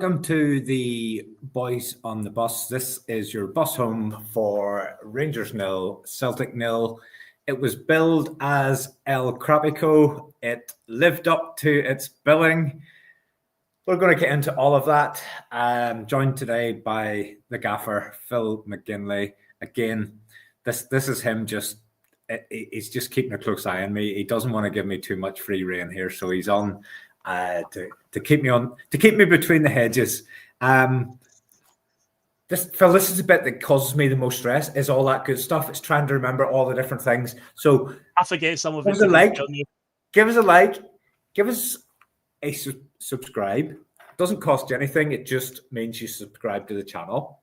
Welcome to the Boys on the Bus. This is your bus home for Rangers 0, Celtic 0. It was billed as El Crabico. It lived up to its billing. We're going to get into all of that. I'm joined today by the gaffer, Phil McGinley. Again, this is him he's just keeping a close eye on me. He doesn't want to give me too much free rein here, so he's on to keep me between the hedges. Phil, this is the bit that causes me the most stress. Is all that good stuff? It's trying to remember all the different things. So I forget some of it. Give us a like. Give us a subscribe. It doesn't cost you anything. It just means you subscribe to the channel.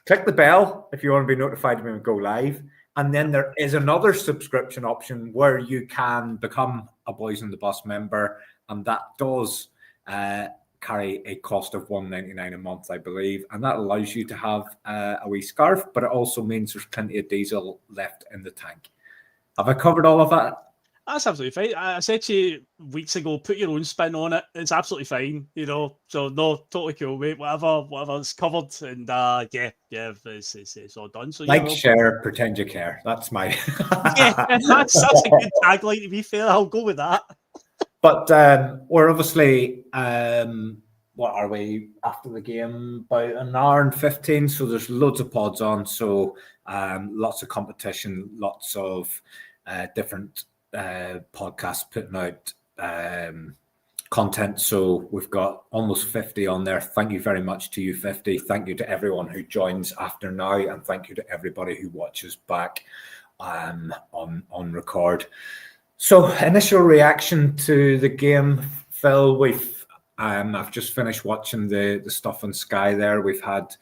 Click the bell if you want to be notified when we go live. And then there is another subscription option where you can become a Boys on the Bus member. And that does carry a cost of $1.99 a month, I believe. And that allows you to have a wee scarf, but it also means there's plenty of diesel left in the tank. Have I covered all of that? That's absolutely fine. I said to you weeks ago, put your own spin on it. It's absolutely fine, So no, totally cool, mate. Whatever's covered, and it's all done. So share, pretend you care. That's my that's a good tagline. To be fair, I'll go with that. But we're obviously, what are we after the game? About an hour and 15. So there's loads of pods on. So lots of competition, lots of different podcasts putting out content. So we've got almost 50 on there. Thank you very much to you, 50. Thank you to everyone who joins after now. And thank you to everybody who watches back on record. So, initial reaction to the game, Phil. I've just finished watching the stuff on Sky there. We've had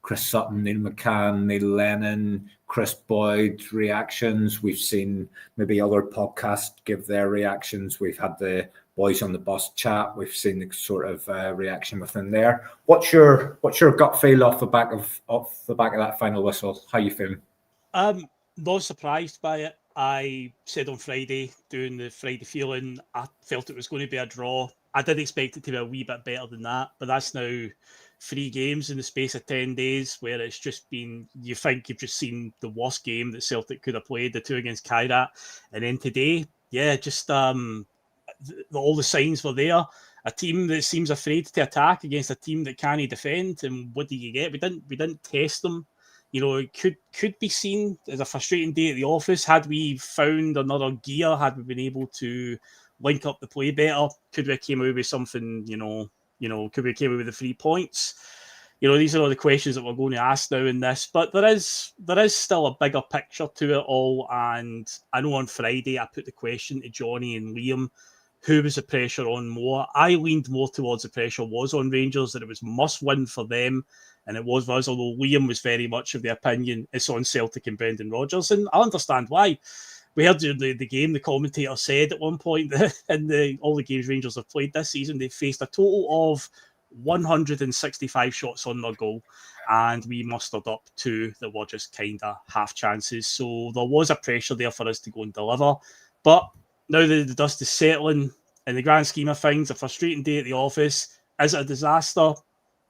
Chris Sutton, Neil McCann, Neil Lennon, Chris Boyd reactions. We've seen maybe other podcasts give their reactions. We've had the Boys on the Bus chat. We've seen the sort of reaction within there. What's your gut feel off the back of that final whistle? How you feeling? Not surprised by it. I said on Friday, doing the Friday feeling, I felt it was going to be a draw. I did expect it to be a wee bit better than that, but that's now 3 games in the space of 10 days where it's just been, you think you've just seen the worst game that Celtic could have played, the 2 against Kairat. And then today, all the signs were there. A team that seems afraid to attack against a team that can't defend. And what do you get? We didn't test them. It could be seen as a frustrating day at the office. Had we found another gear, had we been able to link up the play better, could we have came away with something, could we have came away with the 3 points? These are all the questions that we're going to ask now in this. But there is still a bigger picture to it all. And I know on Friday I put the question to Johnny and Liam, who was the pressure on more? I leaned more towards the pressure was on Rangers, that it was must win for them. And it was us, although Liam was very much of the opinion it's on Celtic and Brendan Rodgers. And I understand why. We heard the game, the commentator said at one point that in all the games Rangers have played this season, they faced a total of 165 shots on their goal. And we mustered up 2 that were just kind of half chances. So there was a pressure there for us to go and deliver. But now the dust is settling, in the grand scheme of things, a frustrating day at the office. Is it a disaster?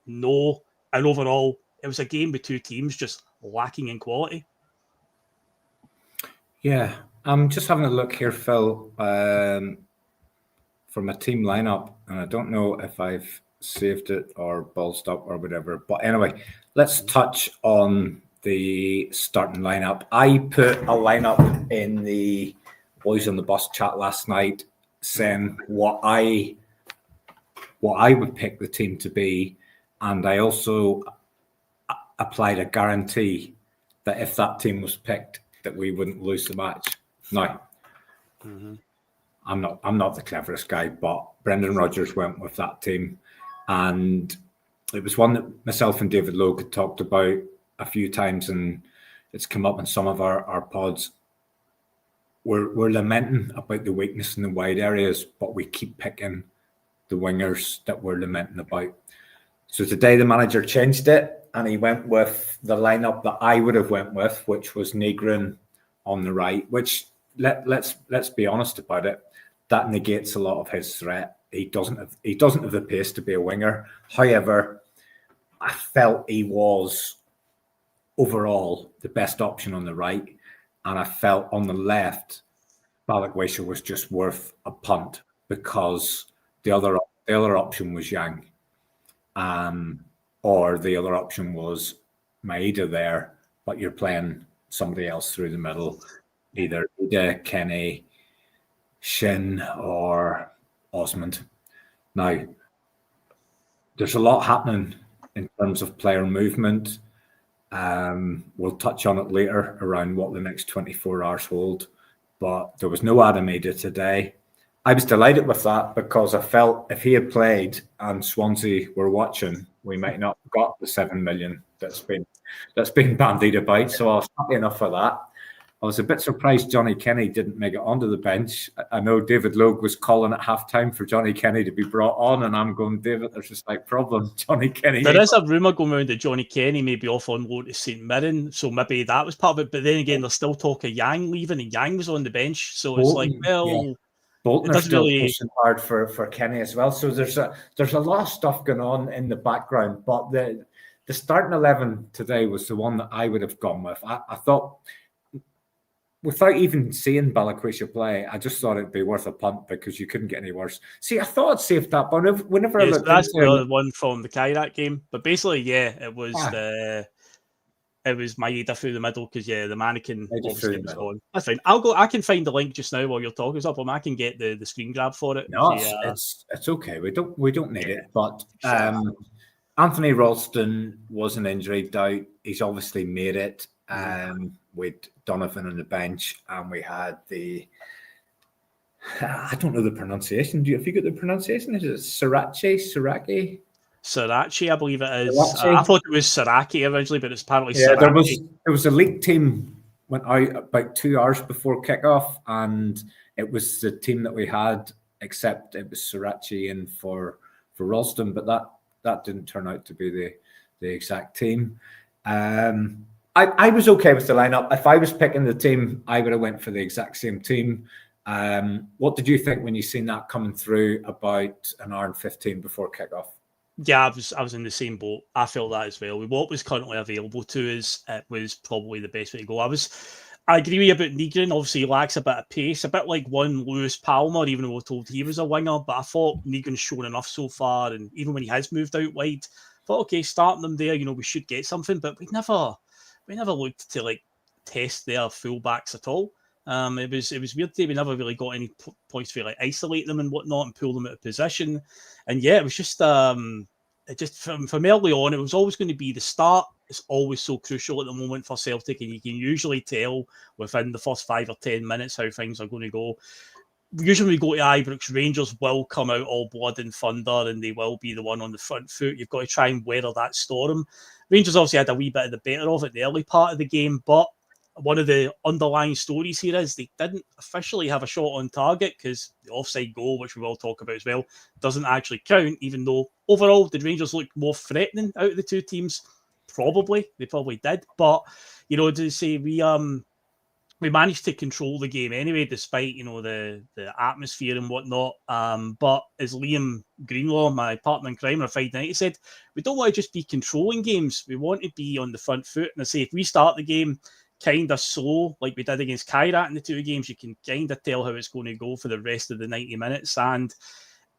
No. And overall, it was a game with 2 teams just lacking in quality. Yeah, I'm just having a look here, Phil, from a team lineup, and I don't know if I've saved it or ballsed up or whatever. But anyway, let's touch on the starting lineup. I put a lineup in the Boys on the Bus chat last night, saying what I would pick the team to be. And I also applied a guarantee that if that team was picked, that we wouldn't lose the match. Now, I'm not the cleverest guy, but Brendan Rodgers went with that team, and it was one that myself and David Logue had talked about a few times, and it's come up in some of our pods. We're lamenting about the weakness in the wide areas, but we keep picking the wingers that we're lamenting about. So today the manager changed it, and he went with the lineup that I would have went with, which was Negrin on the right, which let's be honest about it, that negates a lot of his threat. he doesn't have the pace to be a winger. However, I felt he was overall the best option on the right, and I felt on the left, Balikwisha was just worth a punt because the other option was Yang, or the other option was Maeda there, but you're playing somebody else through the middle, either Ida, Kenny, Shin, or Osmond. Now, there's a lot happening in terms of player movement. We'll touch on it later around what the next 24 hours hold, but there was no Adam Ida today. I was delighted with that because I felt if he had played and Swansea were watching, we might not have got the 7 million that's been bandied about. So I was happy enough for that. I was a bit surprised Johnny Kenny didn't make it onto the bench. I know David Logue was calling at halftime for Johnny Kenny to be brought on, and I'm going, David, there's a slight problem. Johnny Kenny. There is a rumour going around that Johnny Kenny may be off on loan to St Mirren, so maybe that was part of it. But then again, there's still talk of Yang leaving, and Yang was on the bench. So Bolton, it's like, well, yeah. Bolton are still pushing hard for Kenny as well. So there's a lot of stuff going on in the background. But the starting 11 today was the one that I would have gone with. I thought, without even seeing Balikwisha play, I just thought it'd be worth a punt because you couldn't get any worse. See, I thought I'd saved that, but whenever I looked that's the other one from the Kairat game. But basically, yeah, it was Maeda through the middle because the mannequin obviously was on. That's fine. I can find the link just now while you're talking up. I can get the screen grab for it. No, it's okay. We don't need it. But Anthony Ralston was an injury doubt. He's obviously made it. With Donovan on the bench, and we had I don't know the pronunciation. Have you got the pronunciation? Is it Sirachi, I believe it is. I thought it was Siraki originally, but it's apparently Sirachi. There was a league team went out about 2 hours before kickoff, and it was the team that we had, except it was Sirachi in for Ralston, but that didn't turn out to be the exact team. I was okay with the lineup. If I was picking the team, I would have went for the exact same team. What did you think when you seen that coming through about an hour and 15 before kickoff? Yeah, I was in the same boat. I felt that as well. What was currently available to us, it was probably the best way to go. I agree with you about Reegan. Obviously, he lacks a bit of pace, a bit like one Lewis Palmer, even though we're told he was a winger. But I thought Reegan's shown enough so far, and even when he has moved out wide, I thought, okay, starting them there, we should get something. But we never looked to test their fullbacks at all. It was weird today. We never really got any points to isolate them and whatnot and pull them out of position. And yeah, it was just from early on, it was always going to be the start. It's always so crucial at the moment for Celtic, and you can usually tell within the first 5 or 10 minutes how things are going to go. Usually when we go to Ibrox, Rangers will come out all blood and thunder, and they will be the one on the front foot. You've got to try and weather that storm. Rangers obviously had a wee bit of the better of it in the early part of the game, but one of the underlying stories here is they didn't officially have a shot on target because the offside goal, which we will talk about as well, doesn't actually count, even though overall did Rangers look more threatening out of the two teams? They probably did. But, to say we managed to control the game anyway, despite, the atmosphere and whatnot. But as Liam Greenlaw, my partner in crime on a Friday night, he said, we don't want to just be controlling games. We want to be on the front foot. And I say, if we start the game kind of slow, like we did against Kairat in the two games, you can kind of tell how it's going to go for the rest of the 90 minutes. And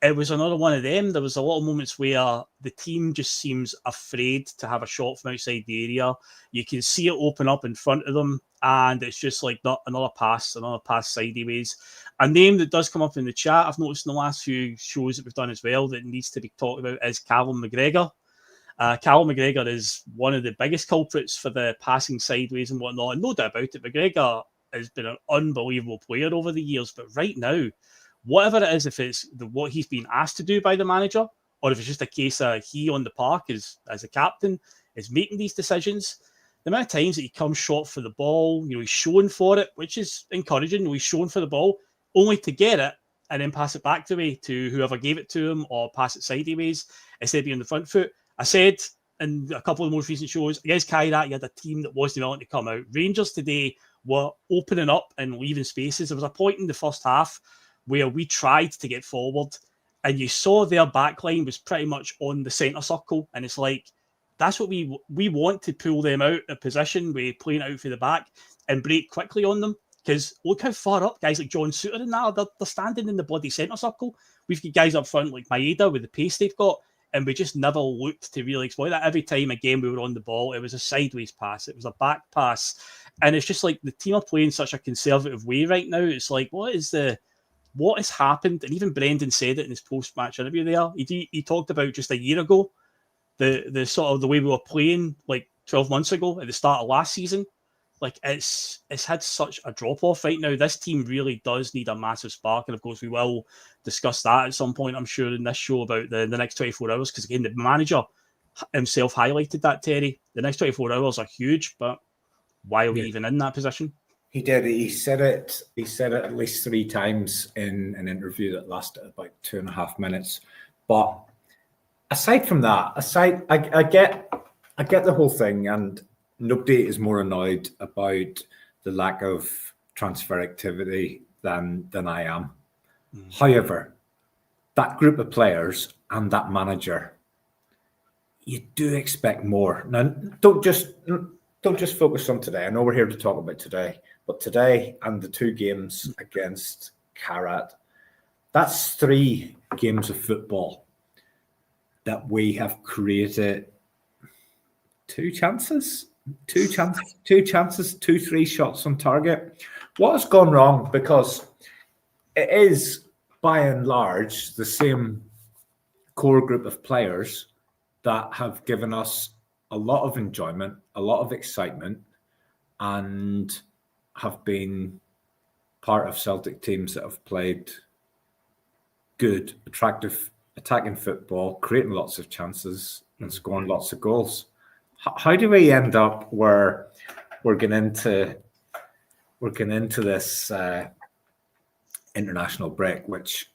it was another one of them. There was a lot of moments where the team just seems afraid to have a shot from outside the area. You can see it open up in front of them, and it's just like another pass sideways. A name that does come up in the chat, I've noticed in the last few shows that we've done as well, that needs to be talked about is Callum McGregor. Callum McGregor is one of the biggest culprits for the passing sideways and whatnot, and no doubt about it, McGregor has been an unbelievable player over the years, but right now, whatever it is, if it's what he's been asked to do by the manager, or if it's just a case of he on the park as a captain is making these decisions, the amount of times that he comes short for the ball, he's shown for it, which is encouraging. He's shown for the ball only to get it and then pass it back to whoever gave it to him, or pass it sideways instead of being on the front foot. I said in a couple of the most recent shows, against Kairat, you had a team that wasn't willing to come out. Rangers today were opening up and leaving spaces. There was a point in the first half where we tried to get forward and you saw their backline was pretty much on the centre circle, and it's like, that's what we want to pull them out of position, with playing out for the back and break quickly on them. Because look how far up guys like John Suter and that, they're standing in the bloody centre circle. We've got guys up front like Maeda with the pace they've got, and we just never looked to really exploit that. Every time, again, we were on the ball, it was a sideways pass, it was a back pass. And it's just like the team are playing such a conservative way right now. It's like, what has happened? And even Brendan said it in his post-match interview there. He talked about just a year ago, the sort of the way we were playing like 12 months ago at the start of last season. Like, it's had such a drop-off right now. This team really does need a massive spark. And, of course, we will discuss that at some point, I'm sure, in this show about the next 24 hours. Because, again, the manager himself highlighted that, Terry. The next 24 hours are huge, but why are we even in that position? He did. He said it at least 3 times in an interview that lasted about 2.5 minutes. But aside from that, I get the whole thing, and nobody is more annoyed about the lack of transfer activity than I am. However, that group of players and that manager, you do expect more. Now, don't just focus on today. I know we're here to talk about today, but today and the 2 games against Carrad, that's 3 games of football that we have created 2 chances, 2-3 shots on target. What has gone wrong? Because it is, by and large, the same core group of players that have given us a lot of enjoyment, a lot of excitement, and have been part of Celtic teams that have played good, attractive, attacking football, creating lots of chances and scoring lots of goals. How do we end up where we're getting into this international break, which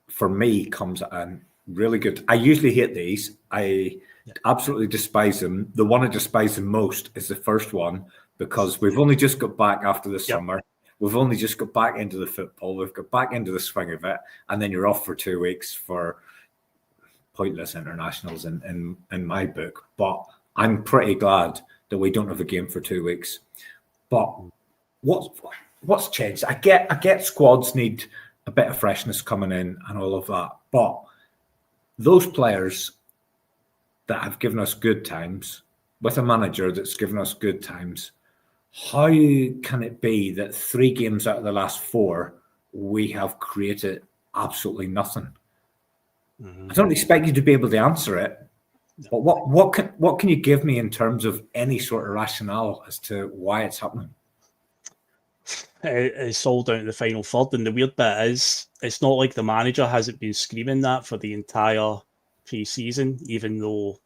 for me comes at a really good. I usually hate these. I absolutely despise them. The one I despise the most is the first one, because we've only just got back after the summer. We've only just got back into the football. We've got back into the swing of it, and then you're off for 2 weeks for pointless internationals in my book. But I'm pretty glad that we don't have a game for 2 weeks. But what's changed? I get squads need a bit of freshness coming in and all of that. But those players that have given us good times, with a manager that's given us good times, how can it be that 3 games out of the last 4 we have created absolutely nothing? I don't expect you to be able to answer it, but what can you give me in terms of any sort of rationale as to why it's happening? It's all down to the final third, and the weird bit is, it's not like the manager hasn't been screaming that for the entire pre-season, even though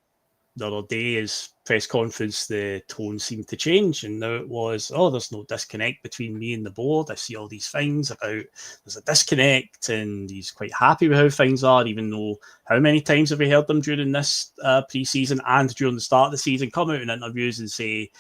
the other day, his press conference, the tone seemed to change, and now it was, there's no disconnect between me and the board. I see all these things about there's a disconnect, and he's quite happy with how things are, even though how many times have we heard them during this pre-season and during the start of the season come out in interviews and say,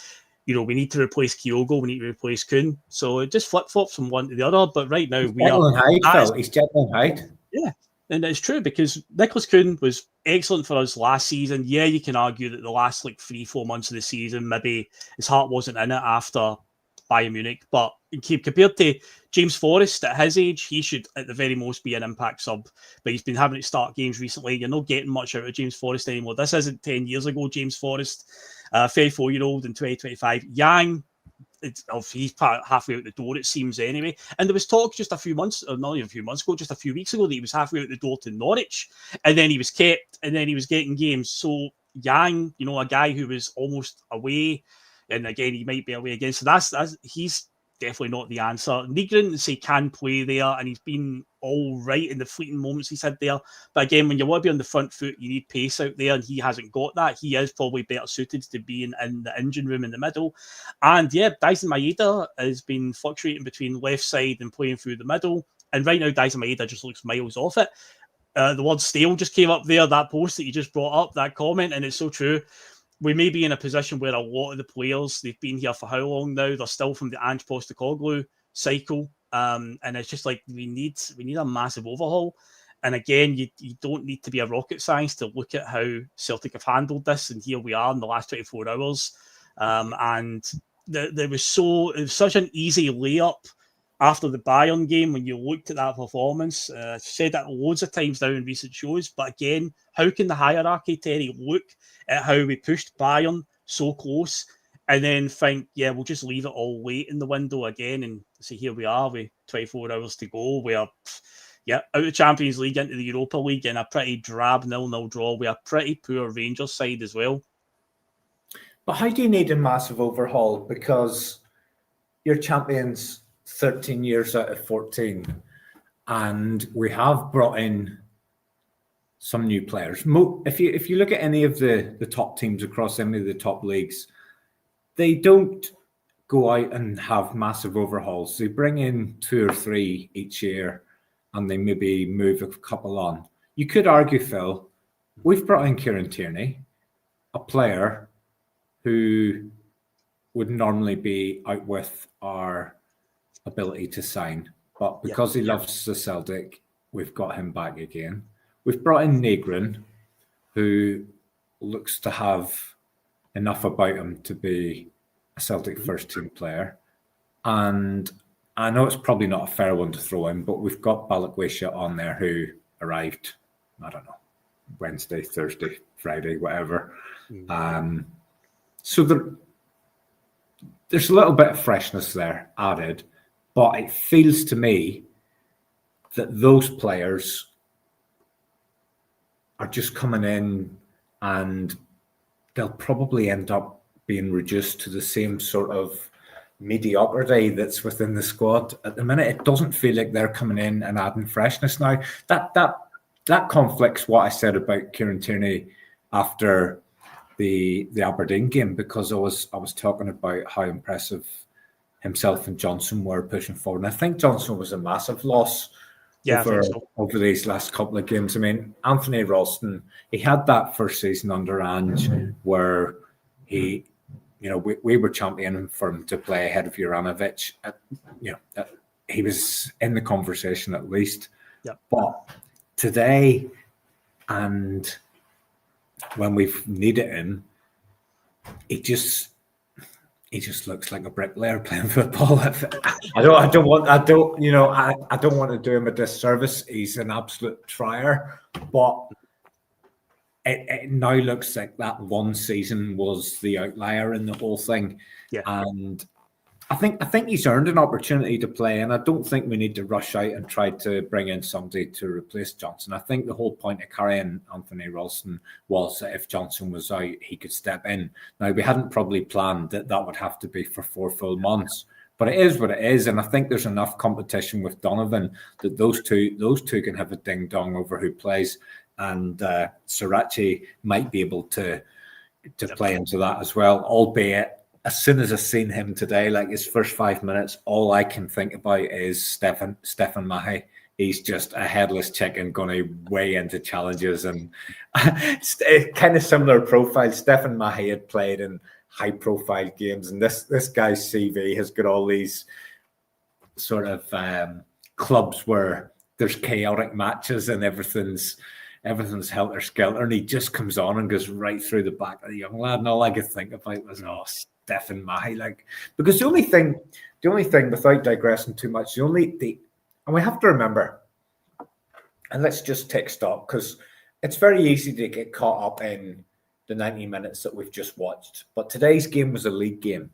we need to replace Kyogo, we need to replace Kuhn. So it just flip-flops from one to the other. But right now, he's Jekyll and Hyde. Yeah, and it's true, because Nicholas Kuhn was excellent for us last season. Yeah, you can argue that the last 3-4 months of the season, maybe his heart wasn't in it after Bayern Munich. But compared to James Forrest at his age, he should at the very most be an impact sub. But he's been having to start games recently. You're not getting much out of James Forrest anymore. This isn't 10 years ago, James Forrest. 34-year-old in 2025. Yang, he's halfway out the door, it seems, anyway. And there was talk just a few months ago, just a few weeks ago, that he was halfway out the door to Norwich, and then he was kept, and then he was getting games. So Yang, a guy who was almost away, and again, he might be away again. So he's definitely not the answer. Reegan can play there, and he's been all right in the fleeting moments he's had there. But again, when you want to be on the front foot, you need pace out there, and he hasn't got that. He is probably better suited to being in the engine room in the middle. And yeah, Dyson Maeda has been fluctuating between left side and playing through the middle. And right now, Dyson Maeda just looks miles off it. The word stale just came up there, that post that you just brought up, that comment, and it's so true. We may be in a position where a lot of the players, they've been here for how long now? They're still from the Ange Postecoglou cycle. And it's just like we need a massive overhaul. And again, you don't need to be a rocket science to look at how Celtic have handled this. And here we are in the last 24 hours. And it was such an easy layup after the Bayern game when you looked at that performance. I've said that loads of times now in recent shows. But again, how can the hierarchy, Terry, look at how we pushed Bayern so close and then think, yeah, we'll just leave it all late in the window again? And see, here we are with 24 hours to go. We are, out of Champions League into the Europa League in a pretty drab 0-0 draw. We are pretty poor Rangers side as well. But how do you need a massive overhaul? Because you're champions 13 years out of 14, and we have brought in some new players. If you look at any of the top teams across any of the top leagues, they don't go out and have massive overhauls. They bring in 2 or 3 each year, and they maybe move a couple on. You could argue, Phil, we've brought in Kieran Tierney, a player who would normally be out with our ability to sign. But because he loves the Celtic, we've got him back again. We've brought in Reegan, who looks to have enough about him to be a Celtic first-team player. And I know it's probably not a fair one to throw in, but we've got Balikwisha on there who arrived, I don't know, Wednesday, Thursday, Friday, whatever. So there's a little bit of freshness there added, but it feels to me that those players are just coming in and they'll probably end up being reduced to the same sort of mediocrity that's within the squad. At the minute, it doesn't feel like they're coming in and adding freshness. Now, that conflicts what I said about Kieran Tierney after the Aberdeen game, because I was talking about how impressive himself and Johnson were pushing forward. And I think Johnson was a massive loss over these last couple of games. I mean, Anthony Ralston, he had that first season under Ange where we were championing for him to play ahead of Juranovic. He was in the conversation at least. Yep. But today, and when we've needed him, he just looks like a bricklayer playing football. I don't want to do him a disservice. He's an absolute trier, but it now looks like that one season was the outlier in the whole thing. Yeah. And I think he's earned an opportunity to play, and I don't think we need to rush out and try to bring in somebody to replace Johnson. I think the whole point of carrying Anthony Ralston was that if Johnson was out, he could step in. Now, we hadn't probably planned that would have to be for 4 full months, but it is what it is, and I think there's enough competition with Donovan that those two can have a ding-dong over who plays, and Sriracha might be able to play into that as well, albeit as soon as I've seen him today, like his first 5 minutes, all I can think about is Stefan Mahe. He's just a headless chicken going to weigh into challenges, and it's kind of similar profile. Stefan Mahe had played in high-profile games, and this guy's CV has got all these sort of clubs where there's chaotic matches and everything's helter-skelter, and he just comes on and goes right through the back of the young lad, and all I could think about was, Stefan Mahe, because the only thing, without digressing too much, and we have to remember, and let's just take stock, because it's very easy to get caught up in the 90 minutes that we've just watched. But today's game was a league game,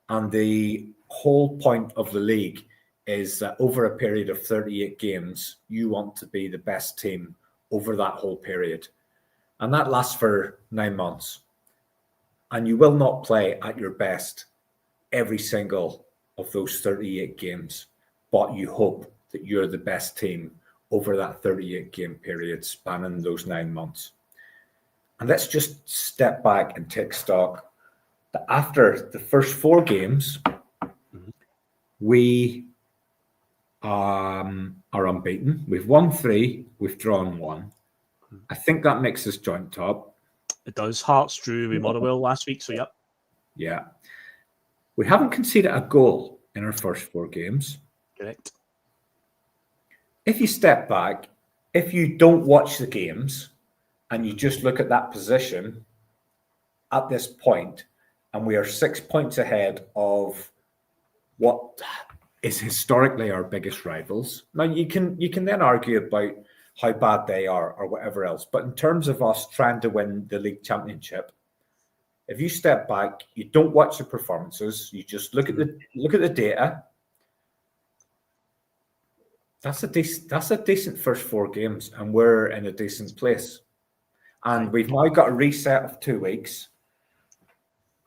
and the whole point of the league is that over a period of 38 games, you want to be the best team over that whole period, and that lasts for 9 months. And you will not play at your best every single of those 38 games, but you hope that you're the best team over that 38 game period spanning those 9 months. And let's just step back and take stock that after the first 4 games, we are unbeaten. We've won 3, we've drawn 1. I think that makes us joint top. It does. Hearts drew with Motherwell last week, so yep. Yeah. We haven't conceded a goal in our first 4 games. Correct. If you step back if you don't watch the games and you just look at that position at this point, and we are 6 points ahead of what is historically our biggest rivals. Now you can then argue about how bad they are or whatever else, but in terms of us trying to win the league championship, if you step back, you don't watch the performances, you just look at the data. That's a decent first 4 games, and we're in a decent place. And we've now got a reset of 2 weeks.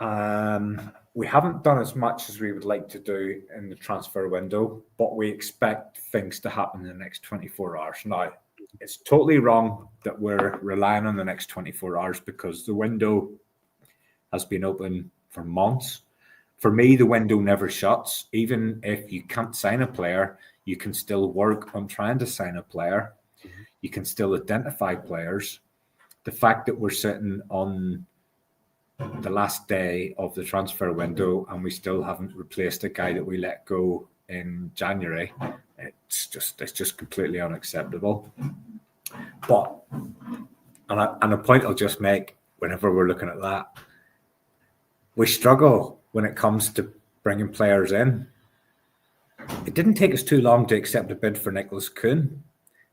We haven't done as much as we would like to do in the transfer window, but we expect things to happen in the next 24 hours. Now, it's totally wrong that we're relying on the next 24 hours because the window has been open for months. For me, the window never shuts. Even if you can't sign a player, you can still work on trying to sign a player. You can still identify players. The fact that we're sitting on the last day of the transfer window and we still haven't replaced a guy that we let go in January, it's just completely unacceptable. But and a point I'll just make whenever we're looking at that, we struggle when it comes to bringing players in. It didn't take us too long to accept a bid for Nicholas Kuhn.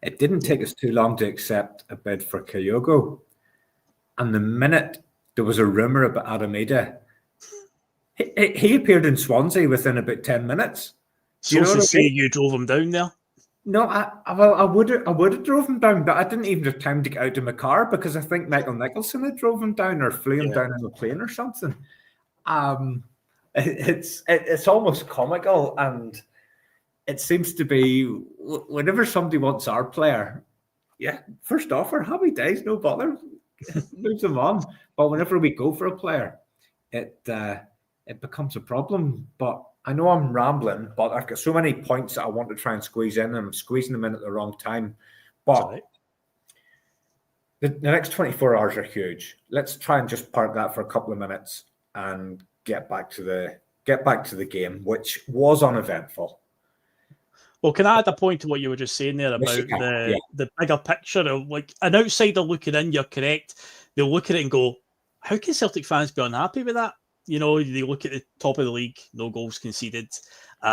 It didn't take us too long to accept a bid for Kyogo. And the minute there was a rumour about Arameda, he appeared in Swansea within about 10 minutes. So say you drove him down there? No, I would have drove him down, but I didn't even have time to get out of my car because I think Michael Nicholson had drove him down or flew him down on a plane or something. It's almost comical, and it seems to be whenever somebody wants our player, first offer, happy days, no bother, moves them on. But whenever we go for a player, it becomes a problem. But I know I'm rambling, but I've got so many points that I want to try and squeeze in, and I'm squeezing them in at the wrong time. But the next 24 hours are huge. Let's try and just park that for a couple of minutes and get back to the game, which was uneventful. Well, can I add a point to what you were just saying there about the bigger picture of like an outsider looking in? You're correct. They'll look at it and go, "How can Celtic fans be unhappy with that?" You know, they look at the top of the league, no goals conceded. We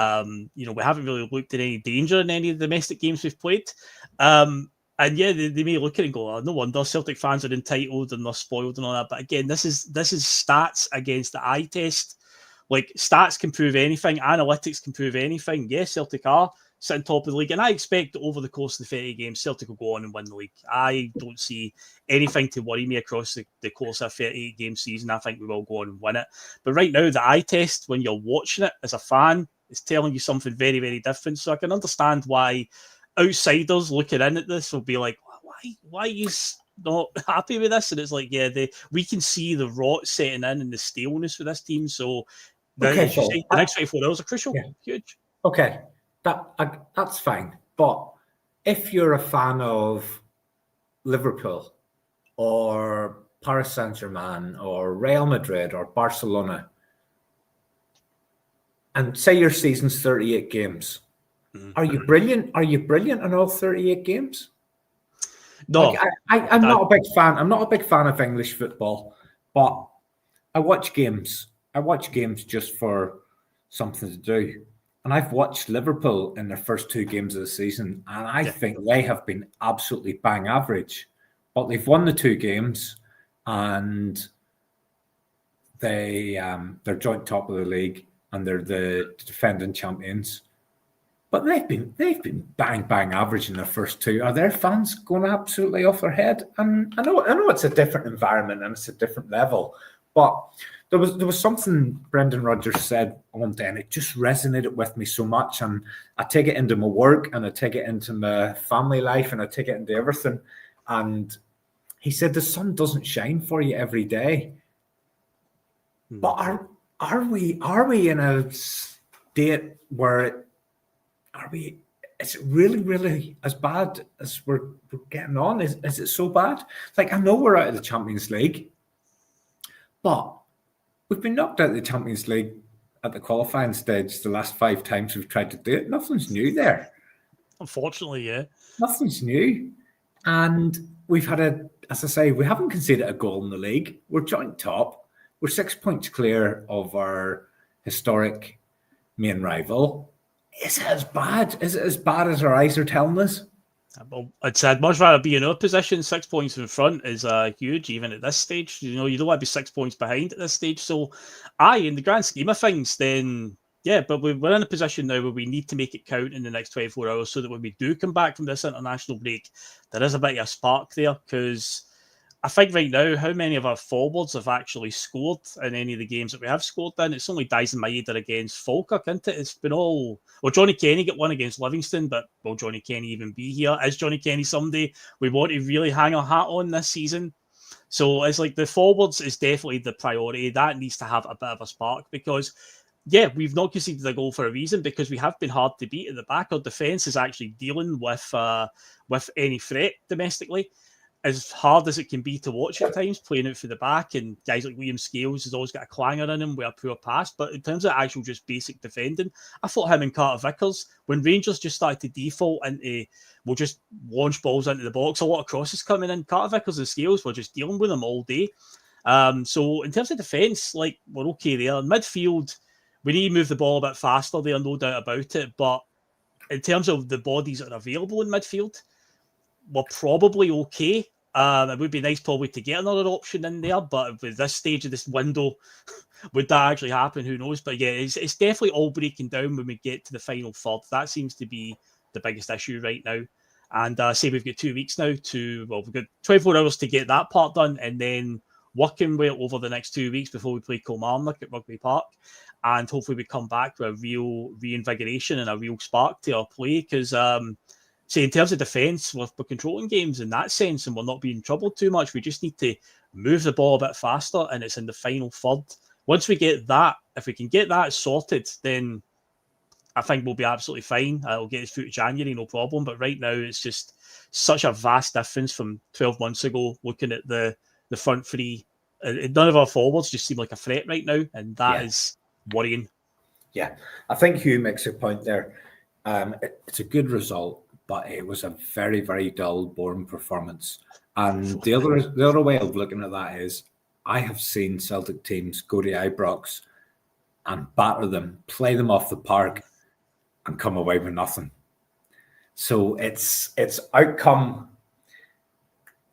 haven't really looked at any danger in any of the domestic games we've played. And they may look at it and go, "Oh, no wonder Celtic fans are entitled and they're spoiled and all that." But again, this is stats against the eye test. Like stats can prove anything, analytics can prove anything. Yes, Celtic are sitting top of the league, and I expect that over the course of the 30 games, Celtic will go on and win the league. I don't see anything to worry me across the course of a 38-game season. I think we will go on and win it. But right now, the eye test, when you're watching it as a fan, is telling you something very, very different. So I can understand why outsiders looking in at this will be like, why is not happy with this? And it's like, we can see the rot setting in and the staleness with this team. So the next 24 hours are crucial, huge. Okay. That's fine. But if you're a fan of Liverpool or Paris Saint-Germain or Real Madrid or Barcelona, and say your season's 38 games, are you brilliant? Are you brilliant in all 38 games? No. I'm not a big fan. I'm not a big fan of English football, but I watch games. I watch games just for something to do. And I've watched Liverpool in their first 2 games of the season, and I think they have been absolutely bang average. But they've won the 2 games, and they're joint top of the league, and they're the defending champions. But they've been bang average in their first 2. Are their fans going absolutely off their head? And I know it's a different environment and it's a different level, but there was something Brendan Rodgers said one day, and it just resonated with me so much. And I take it into my work, and I take it into my family life, and I take it into everything. And he said, "The sun doesn't shine for you every day." But are we in a state where is it really, really as bad as we're getting on? Is it so bad? Like, I know we're out of the Champions League, but we've been knocked out of the Champions League at the qualifying stage the last 5 times we've tried to do it. Nothing's new there. Unfortunately, yeah. Nothing's new. And we've had as I say, we haven't conceded a goal in the league. We're joint top. We're 6 points clear of our historic main rival. Is it as bad? Is it as bad as our eyes are telling us? Well, I'd much rather be in our position. 6 points in front is huge, even at this stage. You don't want to be 6 points behind at this stage. So, in the grand scheme of things, then yeah, but we're in a position now where we need to make it count in the next 24 hours so that when we do come back from this international break, there is a bit of a spark there. Because I think right now, how many of our forwards have actually scored in any of the games that we have scored in? It's only Dyson Maeda against Falkirk, isn't it? It's been all... Well, Johnny Kenny got one against Livingston, but will Johnny Kenny even be here? Is Johnny Kenny somebody we want to really hang our hat on this season? So it's like the forwards is definitely the priority. That needs to have a bit of a spark because, yeah, we've not conceded a goal for a reason because we have been hard to beat at the back. Our defence is actually dealing with any threat domestically. As hard as it can be to watch at times, playing out for the back, and guys like Liam Scales has always got a clanger in him with a poor pass. But in terms of actual just basic defending, I thought him and Carter Vickers, when Rangers just started to default into, we'll just launch balls into the box, a lot of crosses coming in, Carter Vickers and Scales were just dealing with them all day. So in terms of defence, like, we're okay there. Midfield, we need to move the ball a bit faster there, no doubt about it. But in terms of the bodies that are available in midfield, we're probably okay. It would be nice probably to get another option in there, but with this stage of this window, would that actually happen? Who knows? But yeah, it's definitely all breaking down when we get to the final third. That seems to be the biggest issue right now. And say we've got 2 weeks now we've got 24 hours to get that part done, and then working with it over the next 2 weeks before we play Kilmarnock at Rugby Park. And hopefully we come back with a real reinvigoration and a real spark to our play because say in terms of defence, we're controlling games in that sense and we're not being troubled too much. We just need to move the ball a bit faster and it's in the final third. Once we get that, if we can get that sorted, then I think we'll be absolutely fine. We'll get it through to January, no problem. But right now, it's just such a vast difference from 12 months ago looking at the front three. None of our forwards just seem like a threat right now, and that is worrying. Yeah, I think Hugh makes a point there. It's a good result, but it was a very, very dull, boring performance. And the other way of looking at that is I have seen Celtic teams go to Ibrox and batter them, play them off the park, and come away with nothing. So it's outcome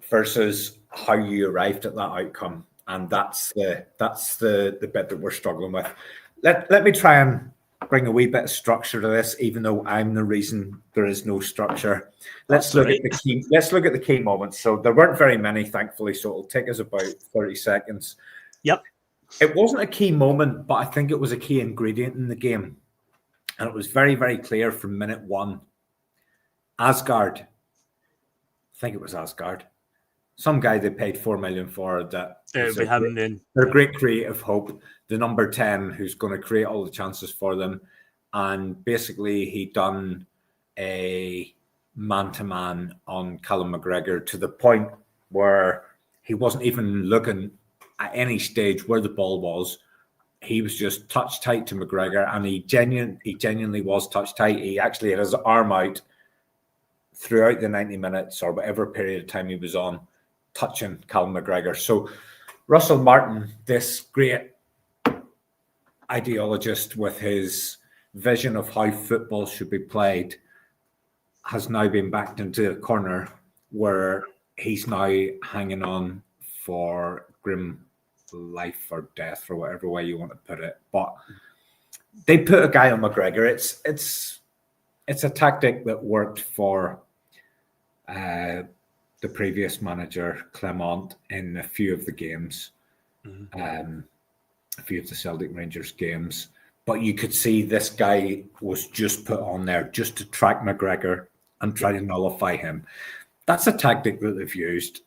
versus how you arrived at that outcome. And that's the bit that we're struggling with. Let me try and bring a wee bit of structure to this, even though I'm the reason there is no structure. Let's look at the key moments. So there weren't very many, thankfully, so it'll take us about 30 seconds. Yep. It wasn't a key moment, but I think it was a key ingredient in the game. And it was very, very clear from minute one. Asgard. I think it was Asgard. Some guy they paid 4 million for that. They're great creative hope. The number 10 who's going to create all the chances for them. And basically he done a man-to-man on Callum McGregor to the point where he wasn't even looking at any stage where the ball was. He was just touch tight to McGregor, and he genuinely was touch tight. He actually had his arm out throughout the 90 minutes or whatever period of time he was on, touching Callum McGregor. So Russell Martin, this great ideologist with his vision of how football should be played, has now been backed into a corner where he's now hanging on for grim life or death or whatever way you want to put it. But they put a guy on McGregor. It's a tactic that worked for the previous manager Clement in a few of the games, a few of the Celtic Rangers games. But you could see this guy was just put on there just to track McGregor and try to nullify him. That's a tactic that they've used.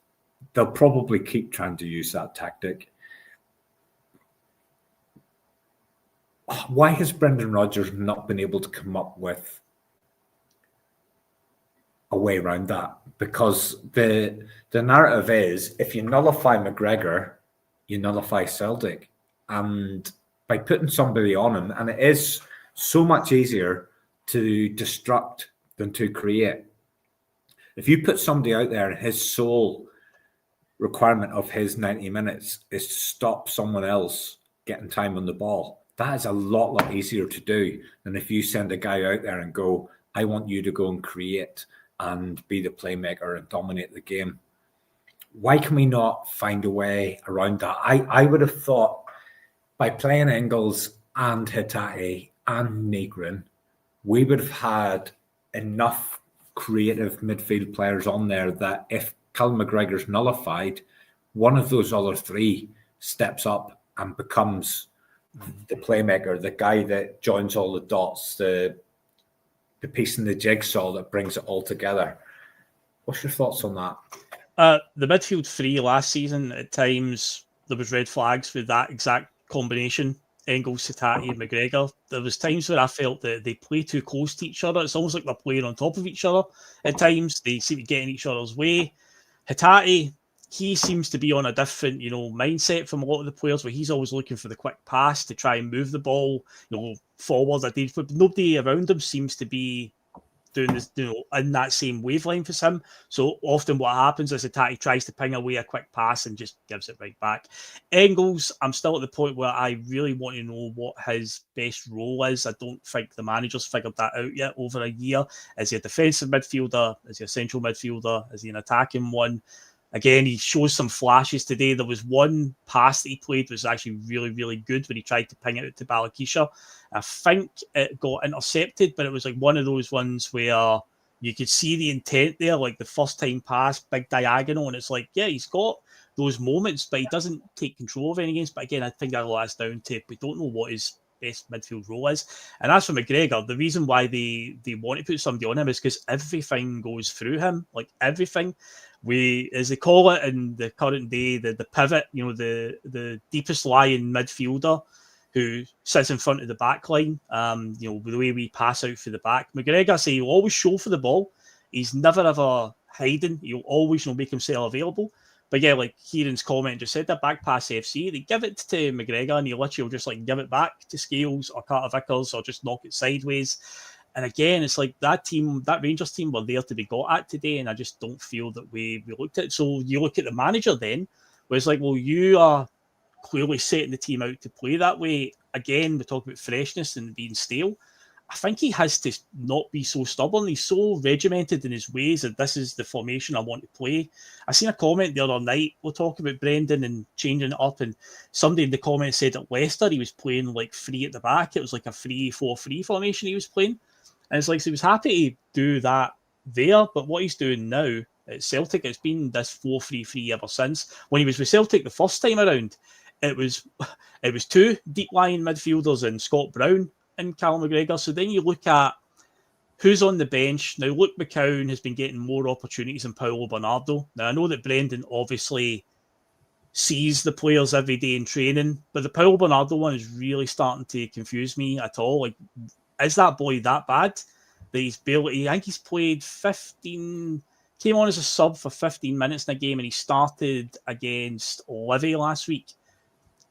They'll probably keep trying to use that tactic. Why has Brendan Rodgers not been able to come up with a way around that? Because the narrative is, if you nullify McGregor, you nullify Celtic. And by putting somebody on him, and it is so much easier to destruct than to create. If you put somebody out there and his sole requirement of his 90 minutes is to stop someone else getting time on the ball, that is a lot easier to do than if you send a guy out there and go, I want you to go and create and be the playmaker and dominate the game. Why can we not find a way around that? I would have thought by playing Engels and Hatate and Negrin, we would have had enough creative midfield players on there that if Callum McGregor's nullified, one of those other three steps up and becomes the playmaker, the guy that joins all the dots, the piece in the jigsaw that brings it all together. What's your thoughts on that? The midfield three last season, at times there was red flags with that exact combination. Engels, Hatate, and McGregor. There was times where I felt that they play too close to each other. It's almost like they're playing on top of each other. At times, they seem to get in each other's way. Hatate, he seems to be on a different, mindset from a lot of the players, where he's always looking for the quick pass to try and move the ball, forward. But nobody around him seems to be doing this, in that same wavelength as him. So often what happens is Hatate tries to ping away a quick pass and just gives it right back. Engels, I'm still at the point where I really want to know what his best role is. I don't think the manager's figured that out yet over a year. Is he a defensive midfielder? Is he a central midfielder? Is he an attacking one? Again, he shows some flashes today. There was one pass that he played was actually really, really good when he tried to ping it out to Balakisha. I think it got intercepted, but it was like one of those ones where you could see the intent there, like the first time pass, big diagonal, and it's like, yeah, he's got those moments, but he doesn't take control of any games. But again, I think that that's down to we don't know what his best midfield role is. And as for McGregor, the reason why they want to put somebody on him is because everything goes through him, like everything. As they call it in the current day, the pivot, the deepest lying midfielder who sits in front of the back line, the way we pass out for the back. McGregor say he'll always show for the ball. He's never ever hiding. He'll always make himself available. But yeah, like Kieran's comment just said, that back pass FC, they give it to McGregor and he literally will just give it back to Scales or Carter Vickers or just knock it sideways. And again, it's like that Rangers team were there to be got at today, and I just don't feel that we looked at it. So you look at the manager then, where it's like, well, you are clearly setting the team out to play that way. Again, we talk about freshness and being stale. I think he has to not be so stubborn. He's so regimented in his ways that this is the formation I want to play. I seen a comment the other night. We'll talk about Brendan and changing it up, and somebody in the comments said at Leicester he was playing like three at the back. It was like a 3-4-3 formation he was playing. And it's like, so he was happy to do that there, but what he's doing now at Celtic, it's been this 4-3-3 ever since. When he was with Celtic the first time around, it was two deep lying midfielders in Scott Brown and Callum McGregor. So then you look at who's on the bench. Now, Luke McCown has been getting more opportunities than Paulo Bernardo. Now, I know that Brendan obviously sees the players every day in training, but the Paulo Bernardo one is really starting to confuse me at all. Like, is that boy that bad that he's barely? I think he's played 15, came on as a sub for 15 minutes in a game, and he started against Livy last week.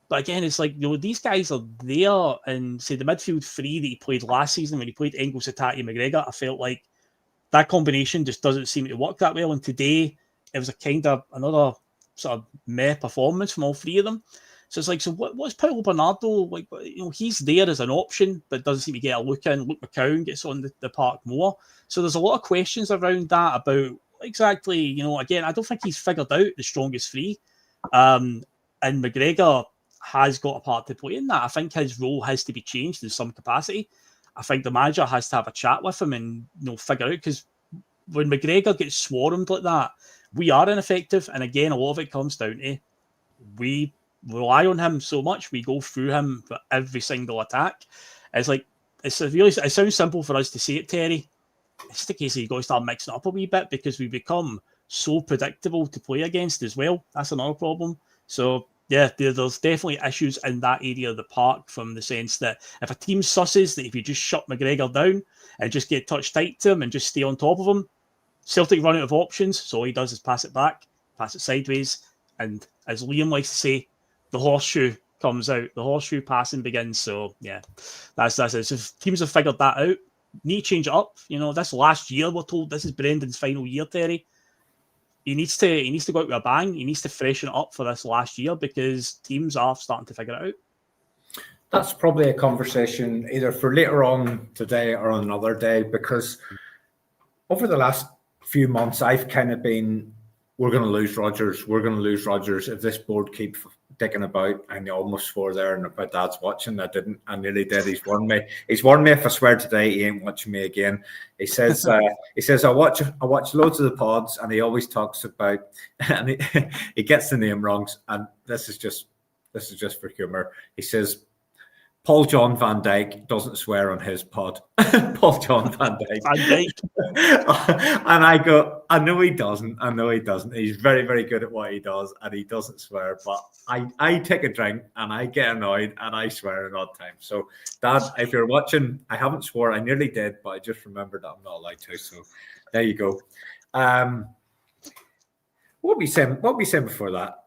But again, it's like, these guys are there, and say the midfield three that he played last season when he played Engels, Hatate, McGregor, I felt like that combination just doesn't seem to work that well. And today, it was a kind of another sort of meh performance from all three of them. So it's like, so what's Paulo Bernardo like? He's there as an option, but doesn't seem to get a look in. Luke McCown gets on the park more. So there's a lot of questions around that about exactly, again, I don't think he's figured out the strongest three. And McGregor has got a part to play in that. I think his role has to be changed in some capacity. I think the manager has to have a chat with him and figure out, because when McGregor gets swarmed like that, we are ineffective. And again, a lot of it comes down to we rely on him so much. We go through him for every single attack. It's like, it sounds simple for us to say it, Terry. It's the case that you got to start mixing it up a wee bit, because we become so predictable to play against as well. That's another problem. So yeah, there's definitely issues in that area of the park, from the sense that if a team susses that if you just shut McGregor down and just get touch tight to him and just stay on top of him, Celtic run out of options. So all he does is pass it back, pass it sideways, and as Liam likes to say, the horseshoe comes out. The horseshoe passing begins. So yeah, that's it. So teams have figured that out. need to change it up. You know, this last year we're told this is Brendan's final year, Terry. He needs to go out with a bang. He needs to freshen it up for this last year because teams are starting to figure it out. That's probably a conversation either for later on today or on another day, because over the last few months, I've kind of been, we're going to lose Rodgers. We're going to lose Rodgers if this board keeps dicking about. I almost swore there, and my dad's watching. I didn't. I nearly did. He's warned me. He's warned me if I swear today, he ain't watching me again. He says, I watch loads of the pods, and he always talks about, and he gets the name wrong. And this is just for humor. He says, Paul John Van Dyke doesn't swear on his pod. Paul John Van Dyke. And I go, I know he doesn't. He's very, very good at what he does, and he doesn't swear. But I take a drink, and I get annoyed, and I swear an odd time. So, Dad, if you're watching, I haven't swore. I nearly did, but I just remembered that I'm not allowed to. So, there you go. What were we saying before that?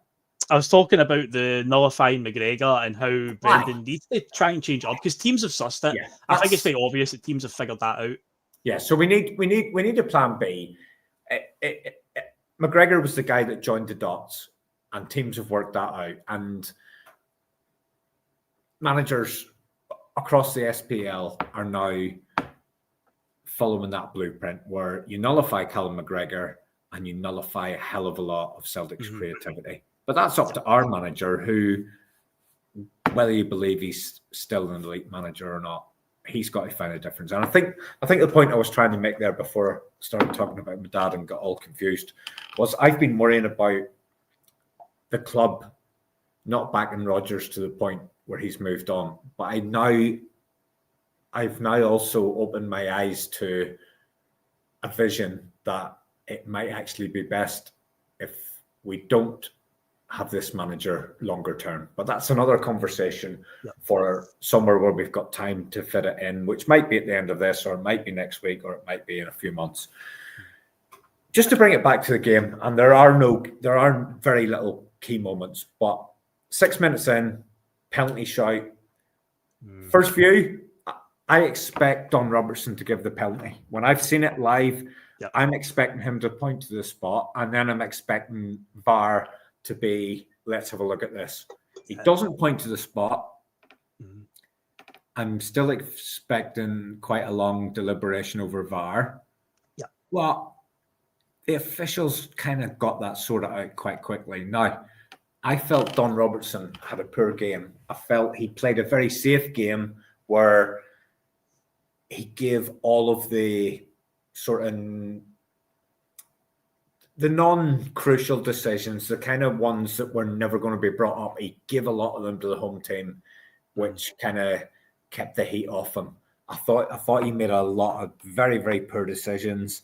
I was talking about the nullifying McGregor and how Brendan needs to try and change it up because teams have sussed it. Yeah, I think it's very obvious that teams have figured that out. Yeah, so we need a plan B. McGregor was the guy that joined the dots, and teams have worked that out. And managers across the SPL are now following that blueprint where you nullify Callum McGregor and you nullify a hell of a lot of Celtic's creativity. But that's up to our manager, who, whether you believe he's still an elite manager or not, he's got to find a difference. And I think the point I was trying to make there before I started talking about my dad and got all confused was I've been worrying about the club not backing Rodgers to the point where he's moved on. But I've now also opened my eyes to a vision that it might actually be best if we don't have this manager longer term. But that's another conversation for somewhere where we've got time to fit it in, which might be at the end of this, or it might be next week, or it might be in a few months. Just to bring it back to the game, and there are very little key moments, but 6 minutes in, penalty shout. First view, I expect Don Robertson to give the penalty. When I've seen it live, I'm expecting him to point to the spot, and then I'm expecting VAR to be, let's have a look at this. He doesn't point to the spot. I'm still expecting quite a long deliberation over VAR. Yeah. Well, the officials kind of got that sorted out quite quickly. Now, I felt Don Robertson had a poor game. I felt he played a very safe game where he gave all of the sort of the non-crucial decisions, the kind of ones that were never going to be brought up, he gave a lot of them to the home team, which kind of kept the heat off him. I thought he made a lot of very, very poor decisions.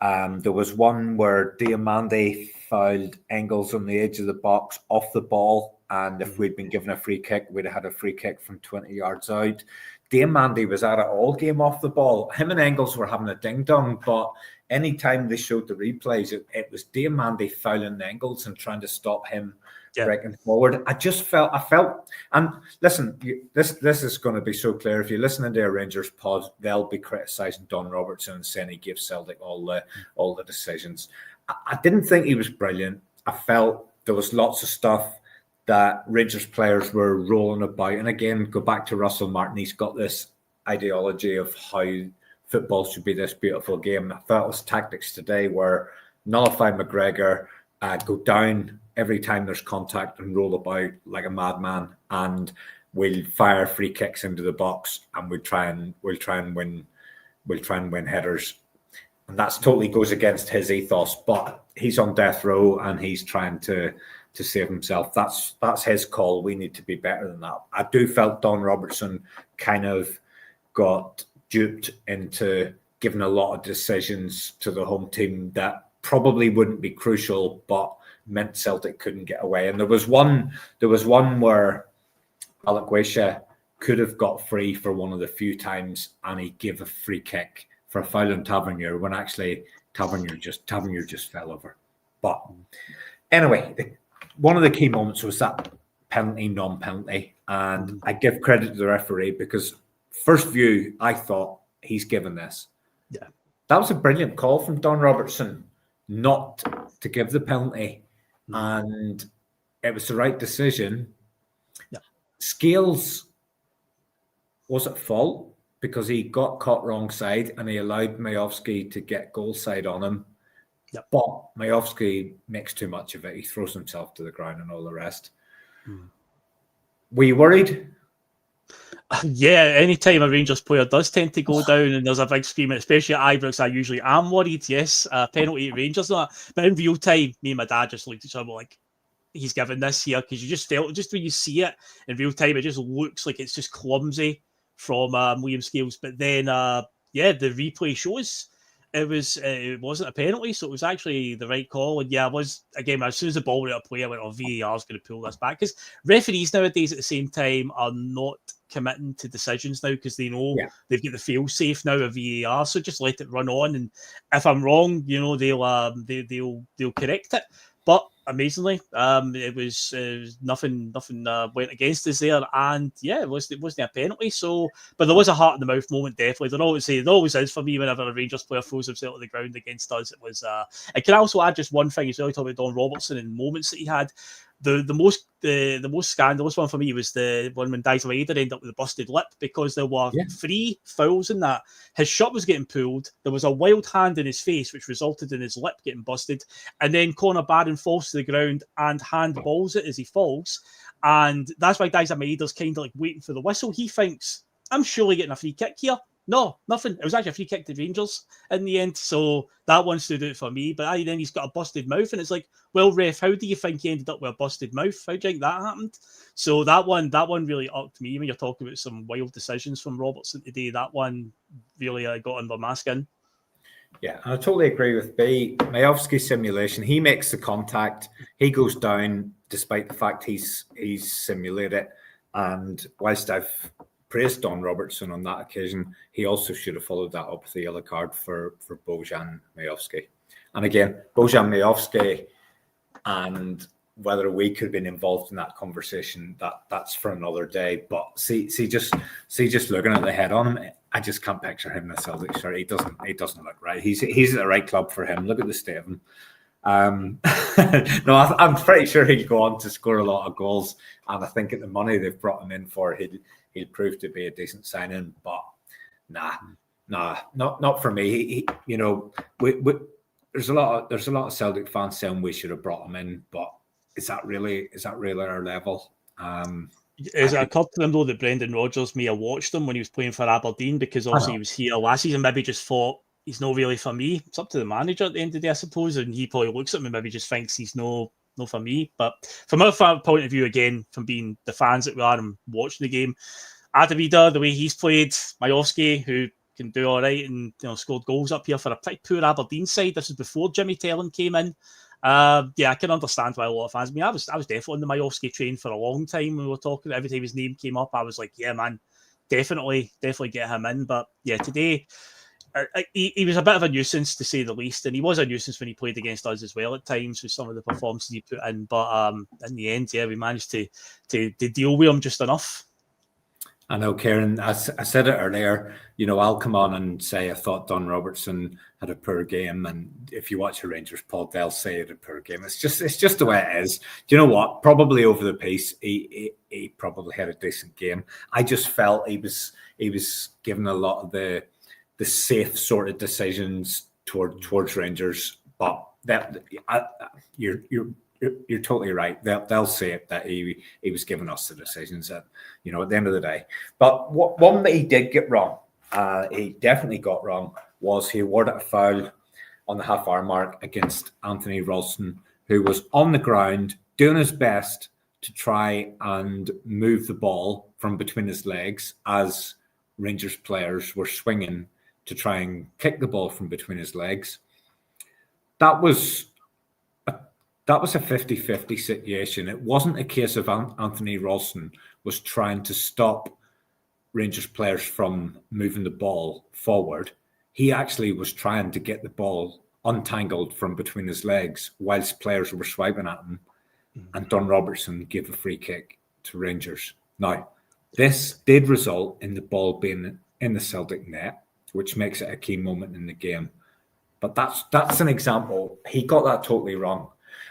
There was one where Diamandi fouled Engels on the edge of the box off the ball, and if we'd been given a free kick, we'd have had a free kick from 20 yards out. Diamandi was at it all game off the ball. Him and Engels were having a ding-dong, but anytime they showed the replays, it was Diamandi fouling Engels and trying to stop him breaking forward. I felt, and listen, this is going to be so clear. If you listen to a Rangers pod, they'll be criticising Don Robertson and saying he gives Celtic all the decisions. I didn't think he was brilliant. I felt there was lots of stuff that Rangers players were rolling about. And again, go back to Russell Martin. He's got this ideology of how football should be this beautiful game. I felt it was tactics today where nullify McGregor, go down every time there's contact and roll about like a madman, and we'll fire free kicks into the box, and we'll try and win headers. And that's totally goes against his ethos, but he's on death row and he's trying to save himself. That's his call. We need to be better than that. I do felt Don Robertson kind of got duped into giving a lot of decisions to the home team that probably wouldn't be crucial, but meant Celtic couldn't get away. And there was one where Alaquisha could have got free for one of the few times, and he gave a free kick for a foul on Tavernier when actually Tavernier just fell over. But anyway, one of the key moments was that penalty, non-penalty, and I give credit to the referee because first view, I thought he's given this. Yeah. That was a brilliant call from Don Robertson not to give the penalty. And it was the right decision. Yeah. Scales was at fault because he got caught wrong side and he allowed Majowski to get goal side on him. Yep. But Majowski makes too much of it. He throws himself to the ground and all the rest. Were you worried? Yeah, anytime a Rangers player does tend to go down and there's a big screaming, especially at Ibrox, I usually am worried. Yes, penalty at Rangers, but in real time, me and my dad just looked at each other like, he's given this here, because you just felt, just when you see it in real time, it just looks like it's just clumsy from William Scales. But then, the replay shows it wasn't a penalty, so it was actually the right call. And I was, again, as soon as the ball went up play, I went, VAR is going to pull this back, because referees nowadays at the same time are not committing to decisions now, because they know they've got the fail safe now of VAR, so just let it run on, and if I'm wrong, they'll correct it. But amazingly, it was nothing went against us there, and it wasn't a penalty. So, but there was a heart in the mouth moment, definitely. There always is for me whenever a Rangers player throws himself to the ground against us. It was. I can also add just one thing as well. Talk about Don Robertson and moments that he had. The most scandalous one for me was the one when Dyson ended up with a busted lip, because there were 3 fouls in that. His shirt was getting pulled. There was a wild hand in his face, which resulted in his lip getting busted. And then Conor Barron falls to the ground and handballs it as he falls. And that's why Dyson Maeda's kind of like waiting for the whistle. He thinks, I'm surely getting a free kick here. No, nothing. It was actually a free kick to Rangers in the end. So that one stood out for me. But then he's got a busted mouth, and it's like, well, ref, how do you think he ended up with a busted mouth? How do you think that happened? So that one really irked me when you're talking about some wild decisions from Robertson today. That one really got under my skin. Yeah, I totally agree with B. Majowski's simulation, he makes the contact. He goes down despite the fact he's simulated. And whilst I've praised Don Robertson on that occasion, he also should have followed that up with the yellow card for Bojan Majowski. And again, Bojan Majowski, and whether we could have been involved in that conversation, that's for another day. But see, just looking at the head on him, I just can't picture him in a Celtic shirt. He doesn't look right. He's at the right club for him. Look at the state of him. No, I'm pretty sure he'll go on to score a lot of goals, and I think at the money they've brought him in for, he'll prove to be a decent signing. But not for me. There's a lot of Celtic fans saying we should have brought him in, but is that really our level? Is it occurred to them though that Brendan Rodgers may have watched him when he was playing for Aberdeen, because obviously he was here last season, maybe just thought he's not really for me. It's up to the manager at the end of the day, I suppose, and he probably looks at me, maybe just thinks he's no for me. But from our point of view, again, from being the fans that we are and watching the game, Adavida, the way he's played, Majowski, who can do all right and scored goals up here for a pretty poor Aberdeen side. This is before Jimmy Tellin came in. I can understand why a lot of fans. I mean, I was definitely on the Majowski train for a long time when we were talking. Every time his name came up, I was like, yeah, man, definitely get him in. But yeah, today he was a bit of a nuisance, to say the least, and he was a nuisance when he played against us as well at times with some of the performances he put in. But in the end, we managed to deal with him just enough. I know, Kieran, I said it earlier, I'll come on and say I thought Don Robertson had a poor game, and if you watch a Rangers pod, they'll say it a poor game. It's just the way it is. Do you know what? Probably over the piece, he probably had a decent game. I just felt he was given a lot of the safe sort of decisions towards Rangers, but you're totally right. They'll say it that he was giving us the decisions at the end of the day. But one that he did get wrong, he definitely got wrong, was he awarded a foul on the half-hour mark against Anthony Ralston, who was on the ground doing his best to try and move the ball from between his legs as Rangers players were swinging to try and kick the ball from between his legs. That was a 50-50 situation. It wasn't a case of Anthony Ralston was trying to stop Rangers players from moving the ball forward. He actually was trying to get the ball untangled from between his legs whilst players were swiping at him. And Don Robertson gave a free kick to Rangers. Now, this did result in the ball being in the Celtic net. which makes it a key moment in the game. But that's an example. He got that totally wrong.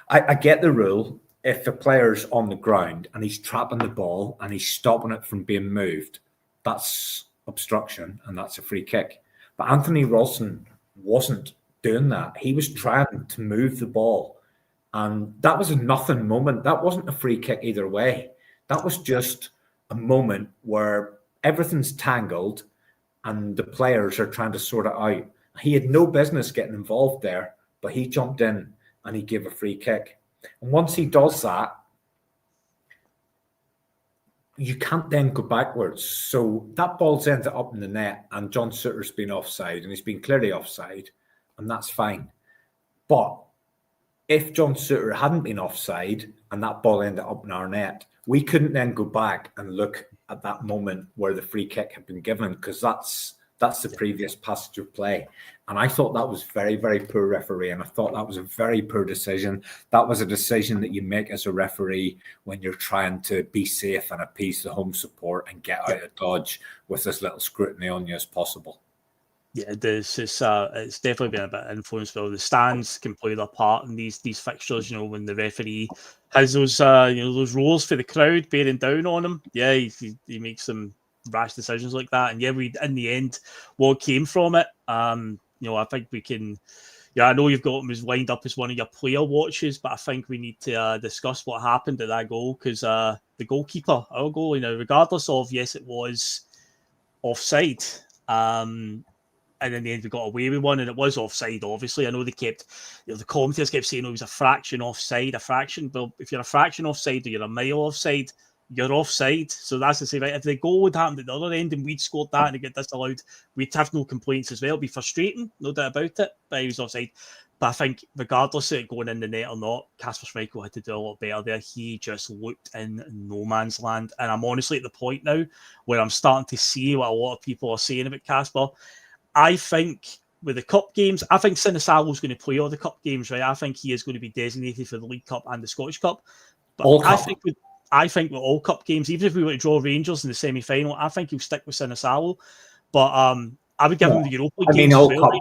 I get the rule. If the player's on the ground and he's trapping the ball and he's stopping it from being moved, that's obstruction and that's a free kick. But Anthony Ralston wasn't doing that. He was trying to move the ball. And that was a nothing moment. That wasn't a free kick either way. That was just a moment where everything's tangled and the players are trying to sort it out. He had no business getting involved there, but he jumped in and he gave a free kick. And once he does that, you can't then go backwards. So that ball's ended up in the net and John Sutter's been offside and he's been clearly offside, and that's fine. But if John Sutter hadn't been offside and that ball ended up in our net, we couldn't then go back and look at that moment where the free kick had been given, because that's the previous passage of play. And I thought that was very, very poor referee. And I thought that was a very poor decision. That was a decision that you make as a referee when you're trying to be safe and appease the home support and get out of dodge with as little scrutiny on you as possible. Yeah, it is. It's definitely been a bit influenced. Well, the stands can play their part in these fixtures. You know, when the referee has those those roles for the crowd bearing down on him. Yeah, he makes some rash decisions like that. And yeah, we in the end, what came from it. I think we can. Yeah, I know you've got him as lined up as one of your player watches, but I think we need to discuss what happened at that goal, because the goalkeeper, our goalie, now, regardless of, yes, it was offside. And in the end, we got away with one, and it was offside, obviously. I know they kept, the commentators kept saying it was a fraction offside, a fraction. But if you're a fraction offside or you're a mile offside, you're offside. So that's to say, right, if the goal would happen at the other end and we'd scored that and it get disallowed, we'd have no complaints as well. It'd be frustrating, no doubt about it, but he was offside. But I think regardless of it going in the net or not, Kasper Schmeichel had to do a lot better there. He just looked in no man's land. And I'm honestly at the point now where I'm starting to see what a lot of people are saying about Kasper. I think with the cup games, I think Sinisalo's going to play all the cup games, right? I think he is going to be designated for the League Cup and the Scottish Cup. But I think with all cup games, even if we were to draw Rangers in the semi-final, I think he'll stick with Sinisalo. But I would give him the Europa League. I mean, all cup,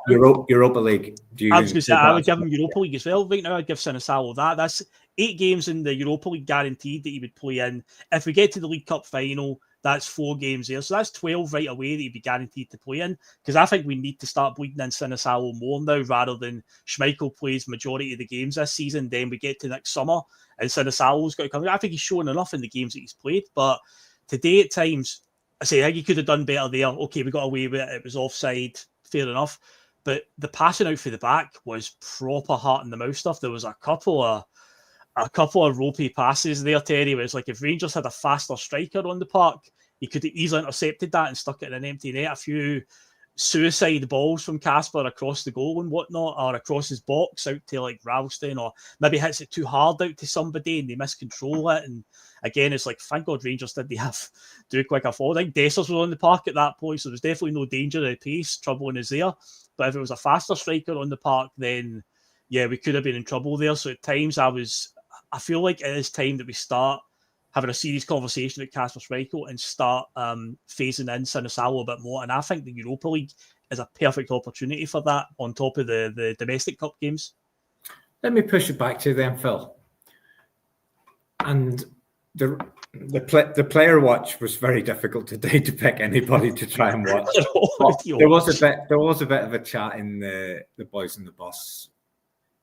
Europa League. I was going to say, I would give him Europa League as well. Right now, I'd give Sinisalo that. That's 8 games in the Europa League guaranteed that he would play in. If we get to the League Cup final, that's 4 games there. So that's 12 right away that he'd be guaranteed to play in. Because I think we need to start bleeding in Sinisalo more now, rather than Schmeichel plays majority of the games this season. Then we get to next summer and Sinisalo's got to come. I think he's shown enough in the games that he's played. But today at times, I think he could have done better there. Okay, we got away with it. It was offside. Fair enough. But the passing out for the back was proper heart in the mouth stuff. There was a couple of ropey passes there, Terry, where it's like if Rangers had a faster striker on the park, he could have easily intercepted that and stuck it in an empty net. A few suicide balls from Kasper across the goal and whatnot, or across his box out to like Ralston, or maybe hits it too hard out to somebody and they miscontrol it. And again, it's like, thank God Rangers didn't have do quicker forward. I think Dessers was on the park at that point, so there's definitely no danger of the pace. Troubling is there. But if it was a faster striker on the park, then yeah, we could have been in trouble there. So at times I feel like it is time that we start having a serious conversation with Kasper Schmeichel and start phasing in Sinisalo a bit more. And I think the Europa League is a perfect opportunity for that on top of the domestic cup games. Let me push it back to them, Phil. And the player watch was very difficult today to pick anybody to try and watch. There was a bit of a chat in the Boys in the Bus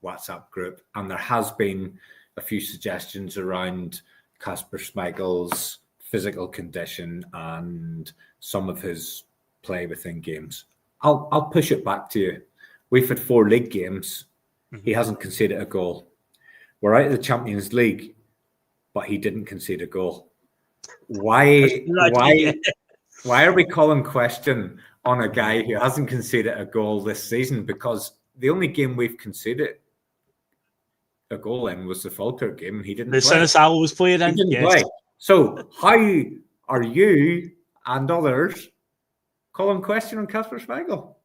WhatsApp group, and there has been a few suggestions around Kasper Schmeichel's physical condition and some of his play within games. I'll push it back to you. We've had 4 league games. Mm-hmm. He hasn't conceded a goal. We're out of the Champions League, but he didn't concede a goal. Why are we calling question on a guy who hasn't conceded a goal this season? Because the only game we've conceded a goal in was the Falkirk game, and he didn't play. Sinisalo was playing in. He didn't play. So how are you and others calling question on Kasper Schmeichel?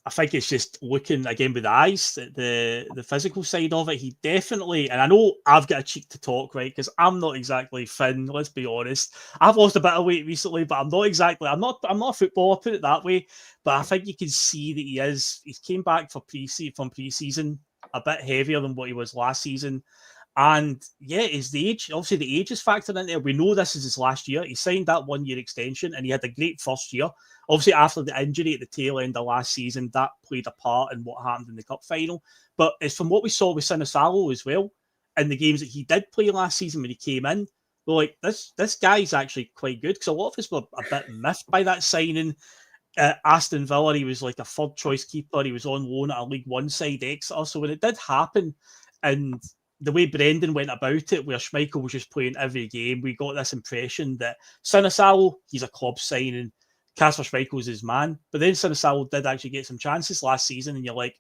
I think it's just looking again with the eyes, the physical side of it. He definitely, and I know I've got a cheek to talk, right? Because I'm not exactly thin. Let's be honest. I've lost a bit of weight recently, but I'm not exactly. I'm not a footballer. Put it that way. But I think you can see that he is. He came back from pre-season a bit heavier than what he was last season. And yeah, is the age. Obviously, the age is factored in there. We know this is his last year. He signed that 1 year extension, and he had a great first year. Obviously, after the injury at the tail end of last season, that played a part in what happened in the cup final. But it's from what we saw with Sinisalo as well, in the games that he did play last season when he came in, we're like, this guy's actually quite good. Because a lot of us were a bit miffed by that signing. Aston Villa, he was like a third choice keeper. He was on loan at a League One side, Exeter. So when it did happen, and the way Brendan went about it, where Schmeichel was just playing every game, we got this impression that Sinisalo, he's a club signing. Kasper Schmeichel's his man. But then Sinisalo did actually get some chances last season, and you're like,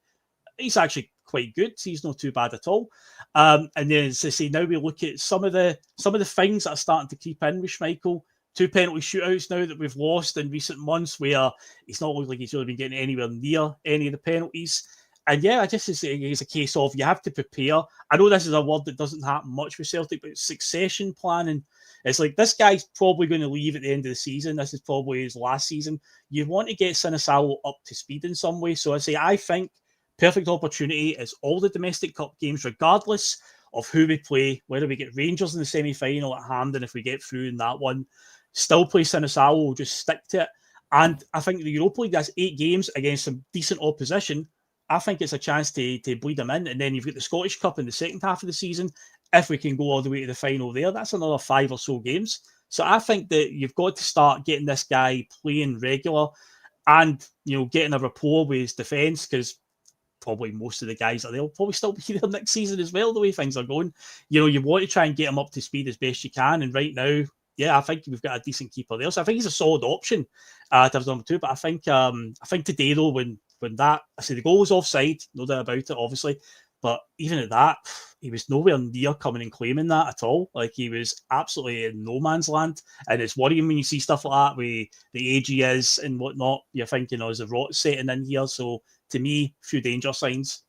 he's actually quite good. He's not too bad at all. And then, as I say, now we look at some of the things that are starting to creep in with Schmeichel. 2 penalty shootouts now that we've lost in recent months, where he's not looked like he's really been getting anywhere near any of the penalties. And yeah, I just say it's a case of you have to prepare. I know this is a word that doesn't happen much with Celtic, but succession planning. It's like, this guy's probably going to leave at the end of the season. This is probably his last season. You want to get Sinisalo up to speed in some way. So I think perfect opportunity is all the domestic cup games, regardless of who we play, whether we get Rangers in the semi-final at Hampden, if we get through in that one, still play Sinisalo, we'll just stick to it. And I think the Europa League has 8 games against some decent opposition. I think it's a chance to bleed them in. And then you've got the Scottish Cup in the second half of the season. If we can go all the way to the final there, that's another 5 or so games. So I think that you've got to start getting this guy playing regular and, getting a rapport with his defence, because probably most of the guys that they'll probably still be there next season as well, the way things are going. You want to try and get him up to speed as best you can. And right now, yeah, I think we've got a decent keeper there. So I think he's a solid option to have number 2. But I think today, though, when that, I say the goal was offside, no doubt about it, obviously. But even at that, he was nowhere near coming and claiming that at all. Like, he was absolutely in no man's land. And it's worrying when you see stuff like that, with the age he is and whatnot. You're thinking, is the rot setting in here? So to me, a few danger signs.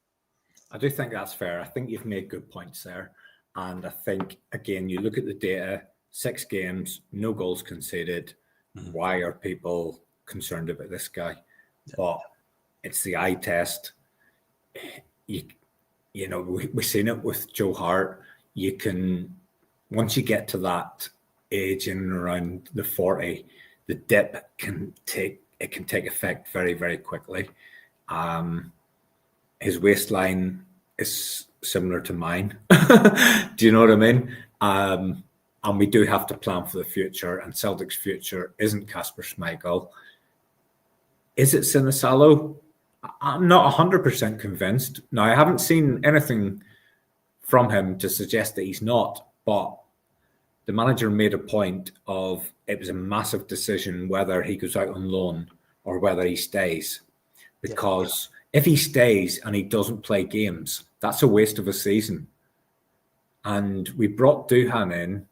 I do think that's fair. I think you've made good points there. And I think, again, you look at the data, 6 games, no goals conceded. Mm-hmm. Why are people concerned about this guy? Yeah. But it's the eye test. We've seen it with Joe Hart. You can, once you get to that age in around the 40, the dip can take effect very, very quickly. His waistline is similar to mine. Do you know what I mean? And we do have to plan for the future, and Celtic's future isn't Kasper Schmeichel. Is it Sinisalo? I'm not 100% convinced. Now, I haven't seen anything from him to suggest that he's not, but the manager made a point of it was a massive decision whether he goes out on loan or whether he stays. Because if he stays and he doesn't play games, that's a waste of a season. And we brought Duhan in.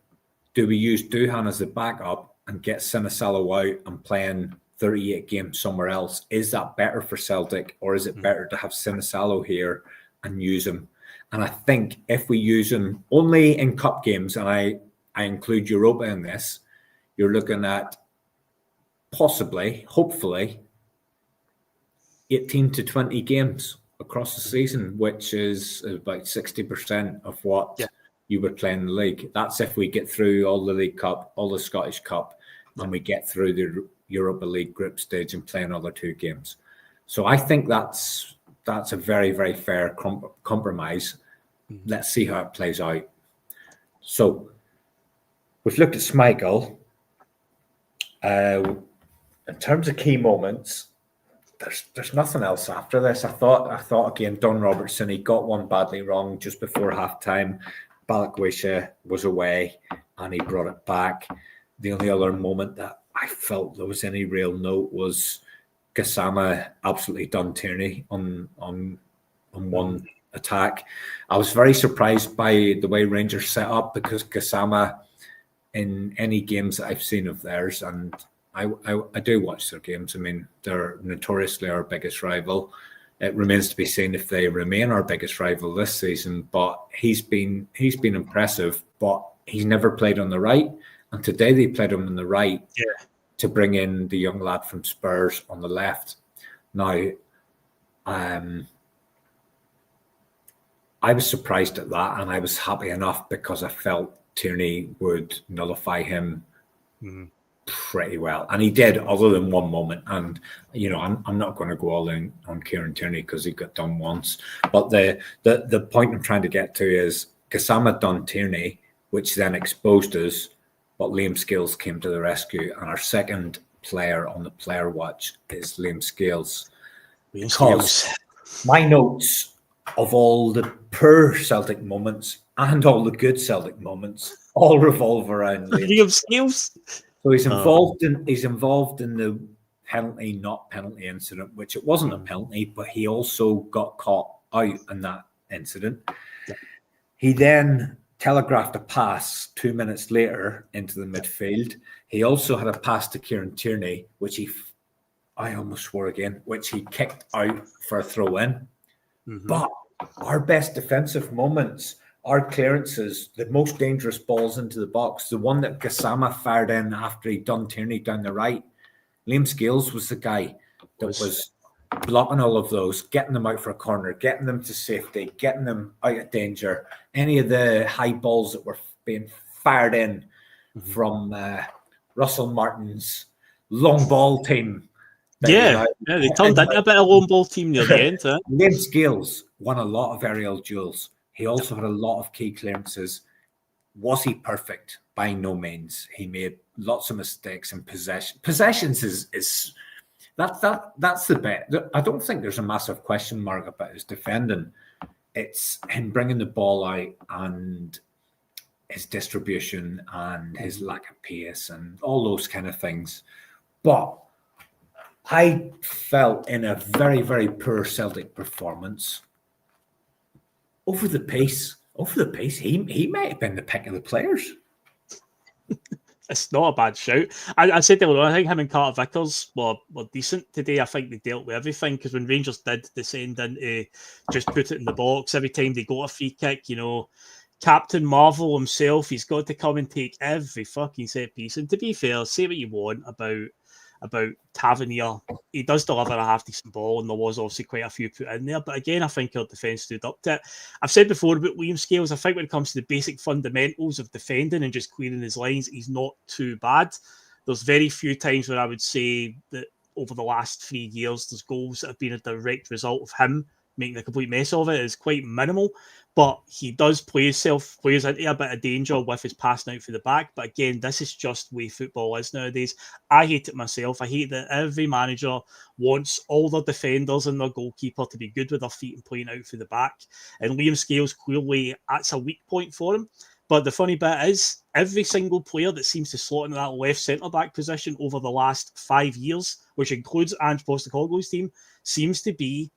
Do we use Duhan as a backup and get Sinisalo out and playing 38 games somewhere else? Is that better for Celtic, or is it better to have Sinisalo here and use him? And I think if we use him only in cup games, and I include Europa in this, you're looking at possibly, hopefully, 18 to 20 games across the season, which is about 60% of what you would play in the league. That's if we get through all the League Cup, all the Scottish Cup, and we get through the Europa League group stage and play another 2 games. So I think that's a very, very fair compromise. Let's see how it plays out. So we've looked at Schmeichel. In terms of key moments, there's nothing else after this. I thought again, Don Robertson, he got one badly wrong just before halftime. Balikwisha was away and he brought it back. The only other moment that I felt there was any real note was Gassama absolutely done Tierney on one attack. I was very surprised by the way Rangers set up, because Gassama, in any games that I've seen of theirs, and I do watch their games. I mean, they're notoriously our biggest rival. It remains to be seen if they remain our biggest rival this season. But he's been impressive, but he's never played on the right. And today they played him on the right to bring in the young lad from Spurs on the left. Now, I was surprised at that, and I was happy enough because I felt Tierney would nullify him pretty well, and he did, other than one moment. And I'm not going to go all in on Kieran Tierney because he got done once. But the point I'm trying to get to is Gassama done Tierney, which then exposed us. But Liam Scales came to the rescue, and our second player on the player watch is Liam Scales. Because my notes of all the poor Celtic moments and all the good Celtic moments all revolve around Liam Scales. So he's involved in the penalty, not penalty incident, which it wasn't a penalty, but he also got caught out in that incident. Yeah. He then telegraphed a pass 2 minutes later into the midfield. He also had a pass to Kieran Tierney, which I almost swore again, which he kicked out for a throw in. But our best defensive moments, our clearances, the most dangerous balls into the box, the one that Gassama fired in after he'd done Tierney down the right, Liam Scales was the guy that was blocking all of those, getting them out for a corner, getting them to safety, getting them out of danger. Any of the high balls that were being fired in from Russell Martin's long ball team. Yeah, they turned into a bit of a long ball team near the end. Huh? Liam Scales won a lot of aerial duels. He also had a lot of key clearances. Was he perfect? By no means. He made lots of mistakes in possession. Possessions is that's the bit. I don't think there's a massive question mark about his defending. It's him bringing the ball out and his distribution and his lack of pace and all those kind of things. But I felt in a very, very poor Celtic performance. Over the pace, he might have been the pick of the players. It's not a bad shout. I said earlier, I think him and Carter Vickers were decent today. I think they dealt with everything, because when Rangers did descend into just put it in the box, every time they got a free kick, Captain Marvel himself, he's got to come and take every fucking set piece. And to be fair, say what you want about Tavernier, he does deliver a half-decent ball, and there was obviously quite a few put in there. But again, I think our defence stood up to it. I've said before about Liam Scales, I think when it comes to the basic fundamentals of defending and just clearing his lines, he's not too bad. There's very few times where I would say that over the last 3 years, there's goals that have been a direct result of him making a complete mess of it. It's quite minimal. But he does play us into a bit of danger with his passing out for the back. But again, this is just the way football is nowadays. I hate it myself. I hate that every manager wants all their defenders and their goalkeeper to be good with their feet and playing out for the back. And Liam Scales, clearly, that's a weak point for him. But the funny bit is, every single player that seems to slot into that left centre-back position over the last 5 years, which includes Ange Postecoglou's team, seems to be,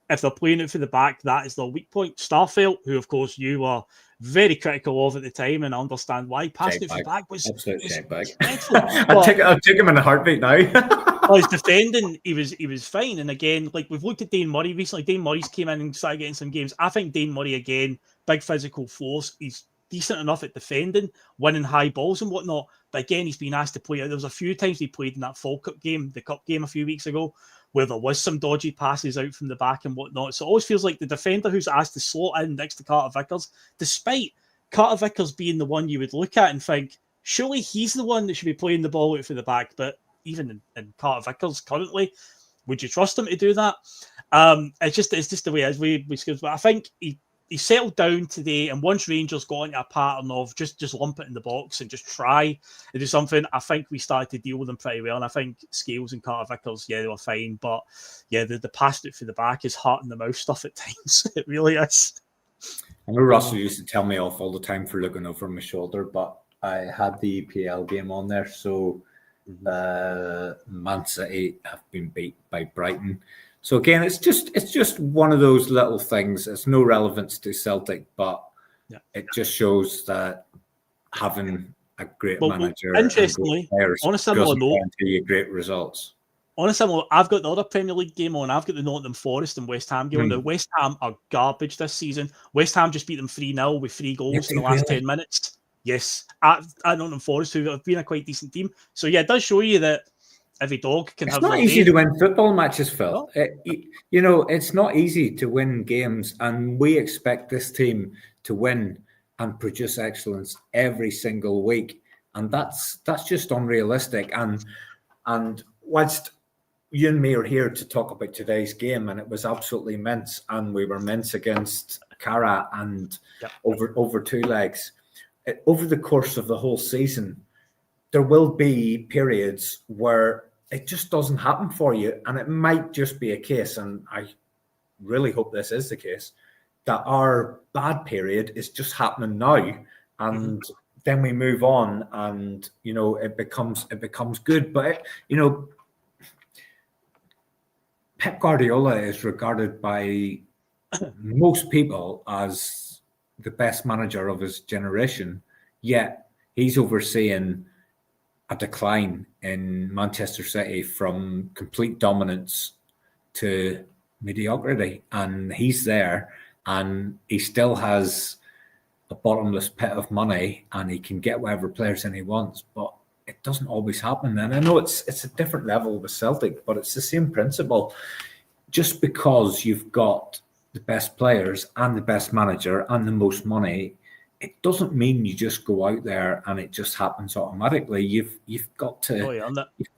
if they're playing it for the back, that is their weak point. Starfelt, who, of course, you were very critical of at the time, and I understand why. Passing it for the back was dreadful. I'll take him in a heartbeat now. His defending, he was fine. And again, like we've looked at Dane Murray recently. Dane Murray's came in and started getting some games. I think Dane Murray, again, big physical force. He's decent enough at defending, winning high balls and whatnot. But again, he's been asked to play. There was a few times he played in that Fall Cup game, the Cup game a few weeks ago, where there was some dodgy passes out from the back and whatnot. So it always feels like the defender who's asked to slot in next to Carter Vickers, despite Carter Vickers being the one you would look at and think, surely he's the one that should be playing the ball out for the back. But even in Carter Vickers currently, would you trust him to do that? It's just the way it is. But I think he settled down today, and once Rangers got into a pattern of just lump it in the box and just try to do something, I think we started to deal with them pretty well. And I think Scales and Carter Vickers, they were fine. But yeah, the passed it for the back is heart in the mouth stuff at times. It really is. I know Russell used to tell me off all the time for looking over my shoulder, but I had the EPL game on there. So Man City have been beat by Brighton. So again, it's just one of those little things. It's no relevance to Celtic, but it just shows that having a great Well, manager and interestingly, great players on a similar doesn't note, guarantee you great results. Honestly, I've got the other Premier League game on. I've got the Nottingham Forest and West Ham game on. Now, West Ham are garbage this season. West Ham just beat them 3-0 with 3 goals in the last 10 minutes. Yes, at Nottingham Forest, who have been a quite decent team. So, yeah, it does show you that every dog can have It's not their easy day. to win football matches, Phil. No. It's not easy to win games, and we expect this team to win and produce excellence every single week, and that's just unrealistic. And whilst you and me are here to talk about today's game, and it was absolutely immense, and we were immense against Cara and over 2 legs. Over the course of the whole season, there will be periods where it just doesn't happen for you, and it might just be a case, and I really hope this is the case, that our bad period is just happening now, and then we move on, and it becomes good. But Pep Guardiola is regarded by most people as the best manager of his generation, yet he's overseeing a decline in Manchester City from complete dominance to mediocrity. And he's there, and he still has a bottomless pit of money, and he can get whatever players in he wants, but it doesn't always happen. And I know it's a different level with Celtic, but it's the same principle. Just because you've got the best players and the best manager and the most money, it doesn't mean you just go out there and it just happens automatically. You've got to you've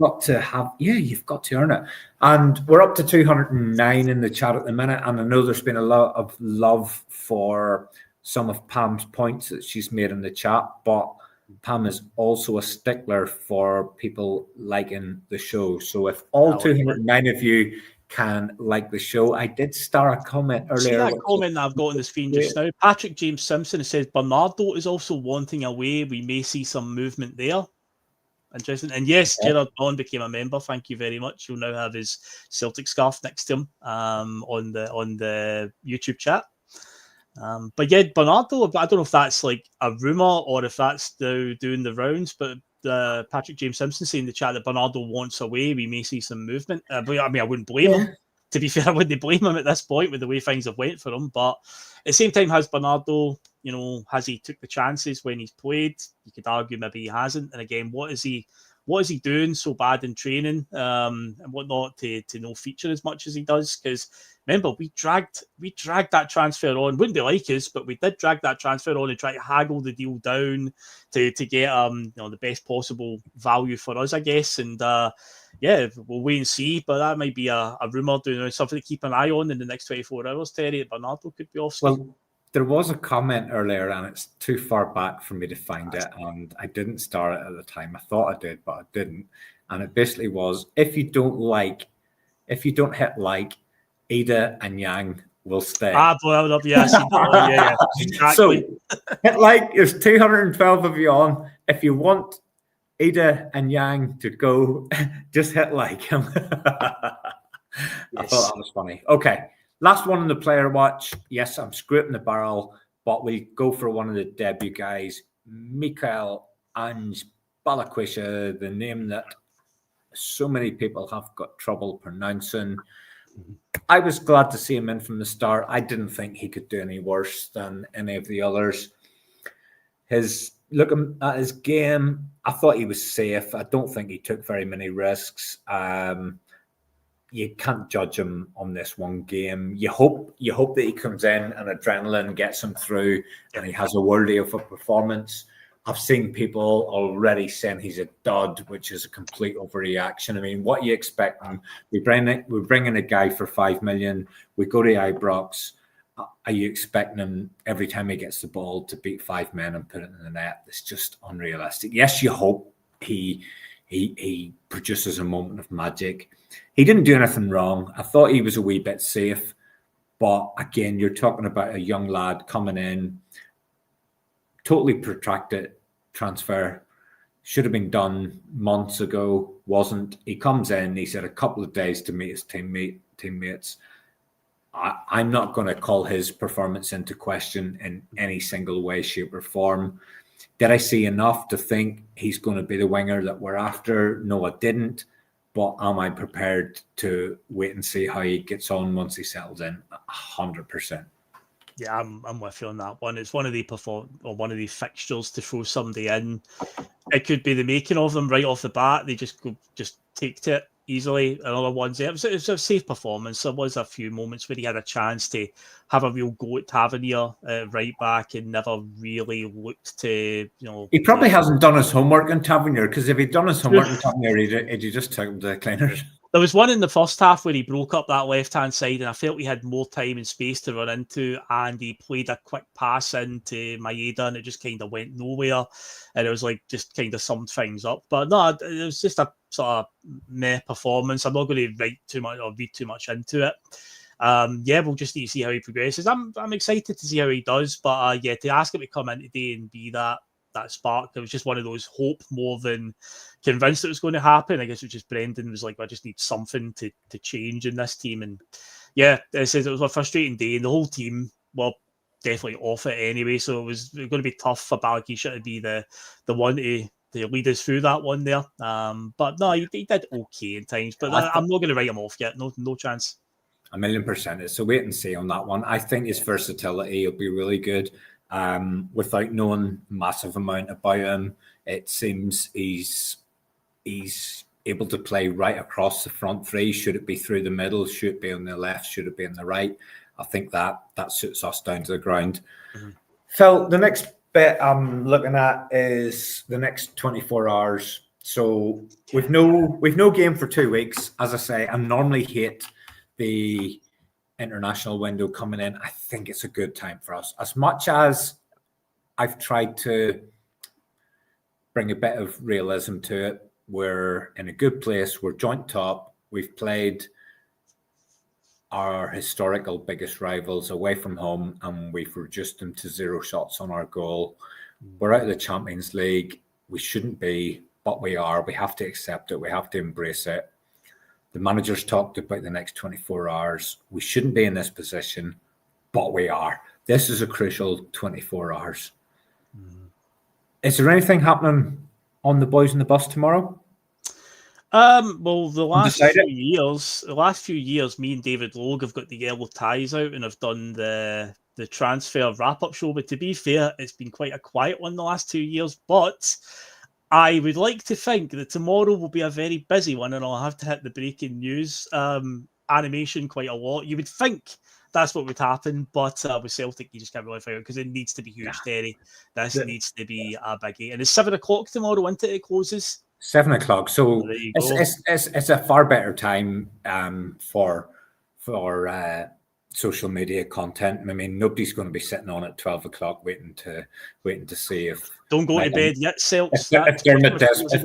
got to earn it. And we're up to 209 in the chat at the minute, and I know there's been a lot of love for some of Pam's points that she's made in the chat, but Pam is also a stickler for people liking the show. So if all 209 of you can like the show, I did start a comment earlier. See that comment that I've got on the screen just now? Patrick James Simpson says Bernardo is also wanting away. We may see some movement there. Interesting. And yes, Gerard Bond became a member. Thank you very much. You'll now have his Celtic scarf next to him on the YouTube chat. But yeah, Bernardo, I don't know if that's like a rumor or if that's now doing the rounds, but Patrick James Simpson saying in the chat that Bernardo wants away. We may see some movement. But I mean, I wouldn't blame him. To be fair, I wouldn't blame him at this point with the way things have went for him. But at the same time, has Bernardo, has he took the chances when he's played? You could argue maybe he hasn't. And again, what is he doing so bad in training and whatnot to no feature as much as he does? Because remember, we dragged that transfer on. Wouldn't be like us, but we did drag that transfer on and try to haggle the deal down to get the best possible value for us, I guess. And we'll wait and see. But that might be a rumor, doing something to keep an eye on in the next 24 hours. Terry, that Bernardo could be off. Well, there was a comment earlier, and it's too far back for me to find it, and I didn't start it at the time. I thought I did, but I didn't. And it basically was, if you don't hit like, Ida and Yang will stay. Blow it up, yeah. Yeah. Exactly. So, hit like, there's 212 of you on. If you want Ida and Yang to go, just hit like. I thought that was funny. Okay, last one on the player watch. Yes, I'm scraping the barrel, but we go for one of the debut guys, Mikael Ange Balakwisha, the name that so many people have got trouble pronouncing. I was glad to see him in from the start. I didn't think he could do any worse than any of the others. Looking at his game, I thought he was safe. I don't think he took very many risks. You can't judge him on this one game. You hope that he comes in and adrenaline gets him through and he has a worthy of a performance. I've seen people already saying he's a dud, which is a complete overreaction. I mean, what are you expecting? We bring in a guy for $5 million. We go to Ibrox. Are you expecting him every time he gets the ball to beat 5 men and put it in the net? It's just unrealistic. Yes, you hope he produces a moment of magic. He didn't do anything wrong. I thought he was a wee bit safe. But again, you're talking about a young lad coming in, totally protracted transfer. Should have been done months ago. Wasn't. He comes in, he's had a couple of days to meet his teammates. I'm not going to call his performance into question in any single way, shape, or form. Did I see enough to think he's going to be the winger that we're after? No, I didn't. But am I prepared to wait and see how he gets on once he settles in? 100%. Yeah, I'm with you on that one. It's one of the fixtures to throw somebody in. It could be the making of them right off the bat. They just take to it easily. And other ones, it was a safe performance. There was a few moments where he had a chance to have a real go at Tavernier right back and never really looked to, He probably hasn't done his homework on Tavernier, because if he'd done his homework on Tavernier, he'd just took him to the cleaners. There was one in the first half where he broke up that left-hand side, and I felt he had more time and space to run into, and he played a quick pass into Maeda, and it just kind of went nowhere, and it was like just kind of summed things up. But no, it was just a sort of meh performance. I'm not going to write too much or read too much into it. Yeah, we'll just need to see how he progresses. I'm excited to see how he does, but yeah, to ask him to come in today and be that spark, it was just one of those hope more than convinced it was going to happen. I guess it was just Brendan was like, I just need something to change in this team. And yeah, it says it was a frustrating day, and the whole team were definitely off it anyway. So it was going to be tough for Balakisha to be the one to lead us through that one there. But no, he did okay in times. But I'm not going to write him off yet. No chance. 1,000,000%. So wait and see on that one. I think his versatility will be really good. Without knowing massive amount about him, it seems he's able to play right across the front three. Should it be through the middle? Should it be on the left? Should it be on the right? I think that suits us down to the ground. Mm-hmm. Phil, the next bit I'm looking at is the next 24 hours. So we've no game for 2 weeks. As I say, I normally hate the international window coming in. I think it's a good time for us. As much as I've tried to bring a bit of realism to it, we're in a good place. We're joint top. We've played our historical biggest rivals away from home, and we've reduced them to 0 shots on our goal. We're out of the Champions League. We shouldn't be, but we are. We have to accept it. We have to embrace it. The manager's talked about the next 24 hours. We shouldn't be in this position, but we are. This is a crucial 24 hours. Is there anything happening on the Boys on the Bus tomorrow? Well, the last few years, me and David Logue have got the yellow ties out and have done the transfer wrap-up show. But to be fair, it's been quite a quiet one the last 2 years. But I would like to think that tomorrow will be a very busy one, and I'll have to hit the breaking news animation quite a lot. You would think that's what would happen, but with Celtic, you just can't really figure out, because it needs to be huge, Terry. This needs to be a biggie. And it's 7 o'clock tomorrow, isn't it? It closes 7 o'clock. So it's a far better time for social media content. I mean, nobody's going to be sitting on at 12 o'clock waiting to see if. Don't go to bed yet, Celts. If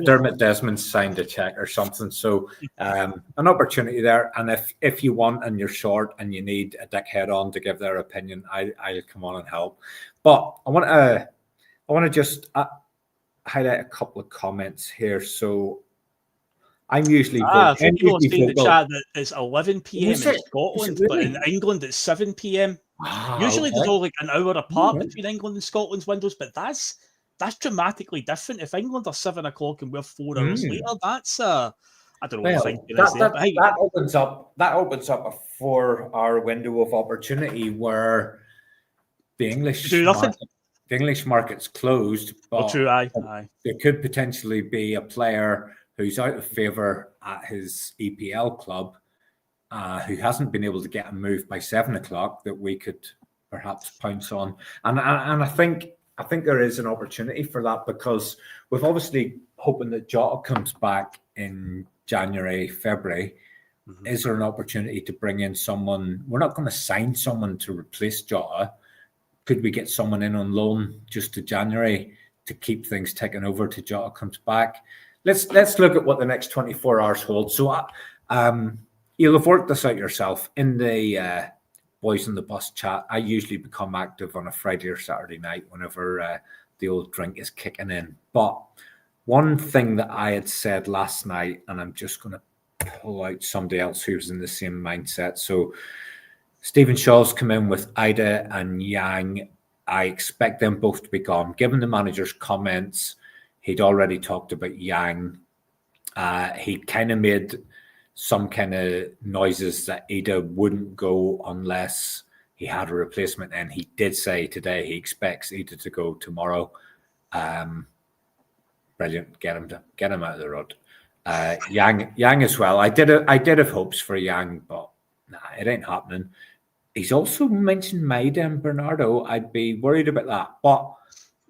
Dermot Desmond signed a check or something. So an opportunity there. And if you want and you're short and you need a dickhead on to give their opinion, I'll come on and help. But I want to just highlight a couple of comments here. So I'm usually people saying in the chat that it's 11 p.m. in Scotland, but in England it's 7 p.m. Usually there's all like an hour apart between England and Scotland's windows, but that's dramatically different. If England are 7 o'clock and we're 4 hours later, that's I don't know what I think it is there. That opens up a 4-hour window of opportunity where the English market's closed, but there could potentially be a player who's out of favour at his EPL club, who hasn't been able to get a move by 7 o'clock that we could perhaps pounce on. And I think there is an opportunity for that, because we've obviously hoping that Jota comes back in January, February. Mm-hmm. Is there an opportunity to bring in someone? We're not going to sign someone to replace Jota. Could we get someone in on loan just to January to keep things ticking over till Jota comes back? Let's look at what the next 24 hours hold. So you'll have worked this out yourself. In the Boys on the Bus chat, I usually become active on a Friday or Saturday night whenever the old drink is kicking in. But one thing that I had said last night, and I'm just going to pull out somebody else who's in the same mindset. So Stephen Shaw's come in with Ida and Yang I expect them both to be gone. Given the manager's comments, he'd already talked about Yang. He kind of made some kind of noises that Ida wouldn't go unless he had a replacement. And he did say today he expects Ida to go tomorrow. Brilliant. Get him out of the road. Yang as well. I did have hopes for Yang, but nah, it ain't happening. He's also mentioned Maida and Bernardo. I'd be worried about that. But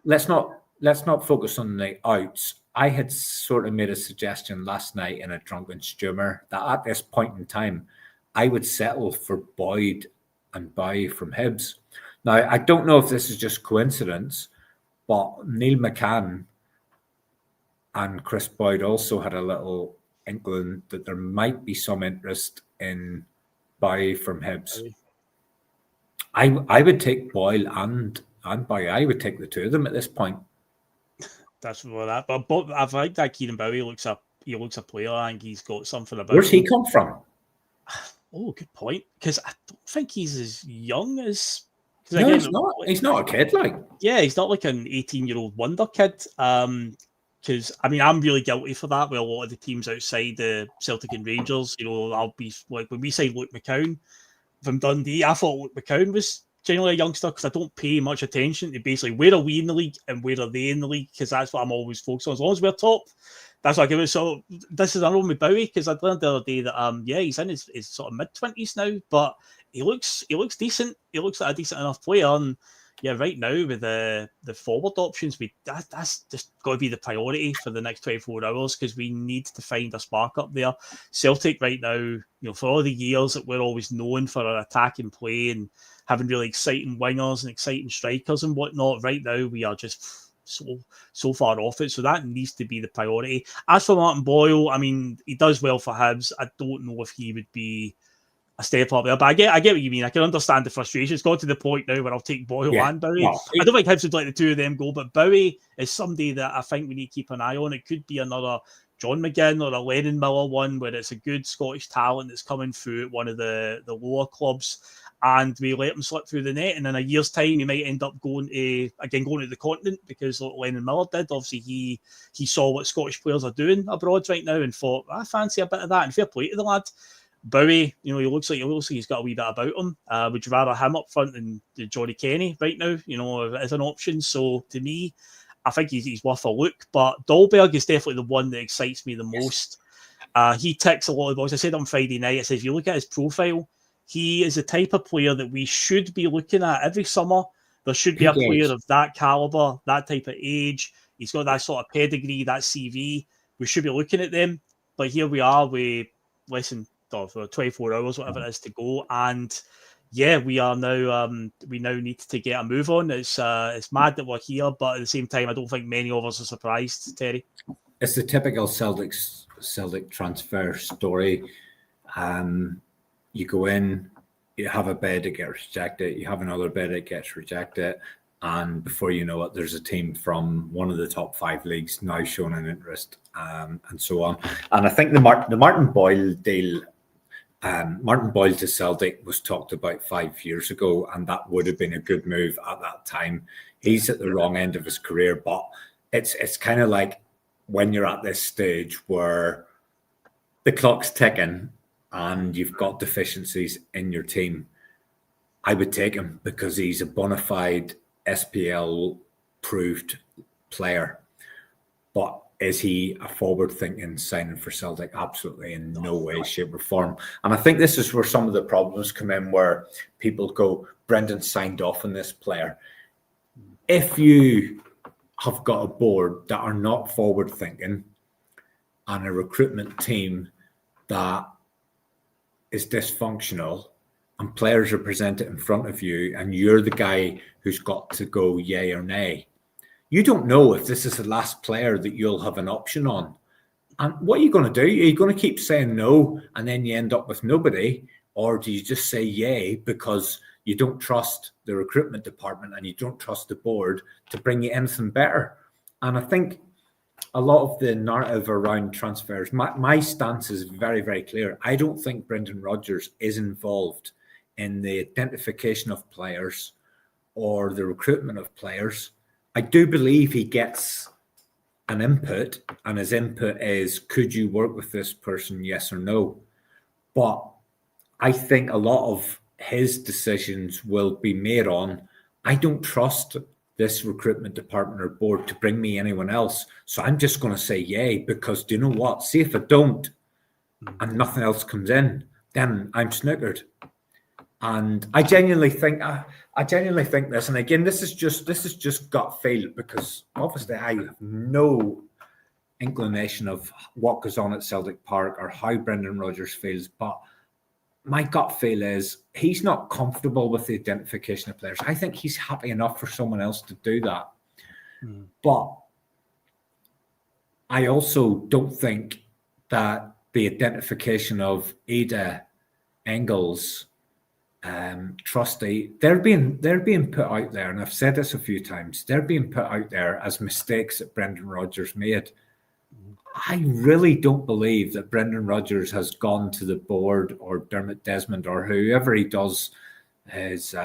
let's not focus on the outs. I had sort of made a suggestion last night in a drunken stewmer that at this point in time, I would settle for Boyd and Bowie from Hibs. Now, I don't know if this is just coincidence, but Neil McCann and Chris Boyd also had a little inkling that there might be some interest in Bowie from Hibs. I would take Boyle and Bowie. I would take the two of them at this point. That's what that. But I think that Kieran Bowie looks a player. I think he's got something about. Where's he come from? Oh, good point. Because I don't think he's as young as. No, again, he's not. He's not a kid, like. Yeah, he's not like an 18-year-old wonder kid. Because I mean, I'm really guilty for that with a lot of the teams outside the Celtic and Rangers. I'll be like when we signed Luke McCown from Dundee. I thought Luke McCown was generally a youngster because I don't pay much attention to basically where are we in the league and where are they in the league, because that's what I'm always focused on. As long as we're top, that's what I give it. So this is another one with Bowie, because I learned the other day that he's in his sort of mid-20s now, but he looks decent. He looks like a decent enough player. And yeah, right now with the forward options, that's just got to be the priority for the next 24 hours, because we need to find a spark up there. Celtic right now, for all the years that we're always known for our attacking play and having really exciting wingers and exciting strikers and whatnot, right now we are just so far off it. So that needs to be the priority. As for Martin Boyle, I mean, he does well for Hibs. I don't know if he would be a step up there, but I get what you mean. I can understand the frustration. It's got to the point now where I'll take Boyle and Bowie. Well, I don't think Hibs would let the two of them go, but Bowie is somebody that I think we need to keep an eye on. It could be another John McGinn or a Lennon Miller one where it's a good Scottish talent that's coming through at one of the lower clubs, and we let him slip through the net, and in a year's time he might end up going to the continent, because like Lennon Miller did. Obviously he saw what Scottish players are doing abroad right now and thought, I fancy a bit of that, and fair play to the lad. Bowie, he looks like he's got a wee bit about him. Would you rather him up front than Johnny Kenny right now, as an option? So to me, I think he's worth a look. But Dahlberg is definitely the one that excites me the most. He ticks a lot of boxes. I said on Friday night, I said, if you look at his profile, he is the type of player that we should be looking at every summer. There should be a player of that caliber, that type of age. He's got that sort of pedigree, that CV. We should be looking at them. But here we are with less than 24 hours, whatever it is, to go. And yeah, we now need to get a move on. It's mad that we're here, but at the same time, I don't think many of us are surprised, Terry. It's the typical Celtic transfer story. You go in, you have a bid, it gets rejected. You have another bid, it gets rejected. And before you know it, there's a team from one of the top 5 leagues now showing an interest, and so on. And I think the Martin Boyle deal, Martin Boyle to Celtic was talked about 5 years ago, and that would have been a good move at that time. He's at the wrong end of his career, but it's kind of like when you're at this stage where the clock's ticking and you've got deficiencies in your team, I would take him because he's a bona fide SPL proved player. But is he a forward-thinking signing for Celtic? Absolutely, in no way, shape, or form. And I think this is where some of the problems come in, where people go, Brendan signed off on this player. If you have got a board that are not forward-thinking and a recruitment team that is dysfunctional, and players are presented in front of you, and you're the guy who's got to go yay or nay, you don't know if this is the last player that you'll have an option on. And what are you going to do? Are you going to keep saying no and then you end up with nobody? Or do you just say yay because you don't trust the recruitment department and you don't trust the board to bring you anything better? And I think a lot of the narrative around transfers, my stance is very, very clear. I don't think Brendan Rodgers is involved in the identification of players or the recruitment of players. I do believe he gets an input, and his input is, could you work with this person, yes or no? But I think a lot of his decisions will be made on, I don't trust this recruitment department or board to bring me anyone else. So I'm just going to say yay, because do you know what? See, if I don't and nothing else comes in, then I'm snookered. And I genuinely think this. And again, this is just gut feel, because obviously I have no inclination of what goes on at Celtic Park or how Brendan Rodgers feels, but my gut feel is he's not comfortable with the identification of players. I think he's happy enough for someone else to do that. But I also don't think that the identification of Ada, Engels, Trusty, they're being put out there, and I've said this a few times, they're being put out there as mistakes that Brendan Rodgers made. I really don't believe that Brendan Rodgers has gone to the board or Dermot Desmond or whoever he does his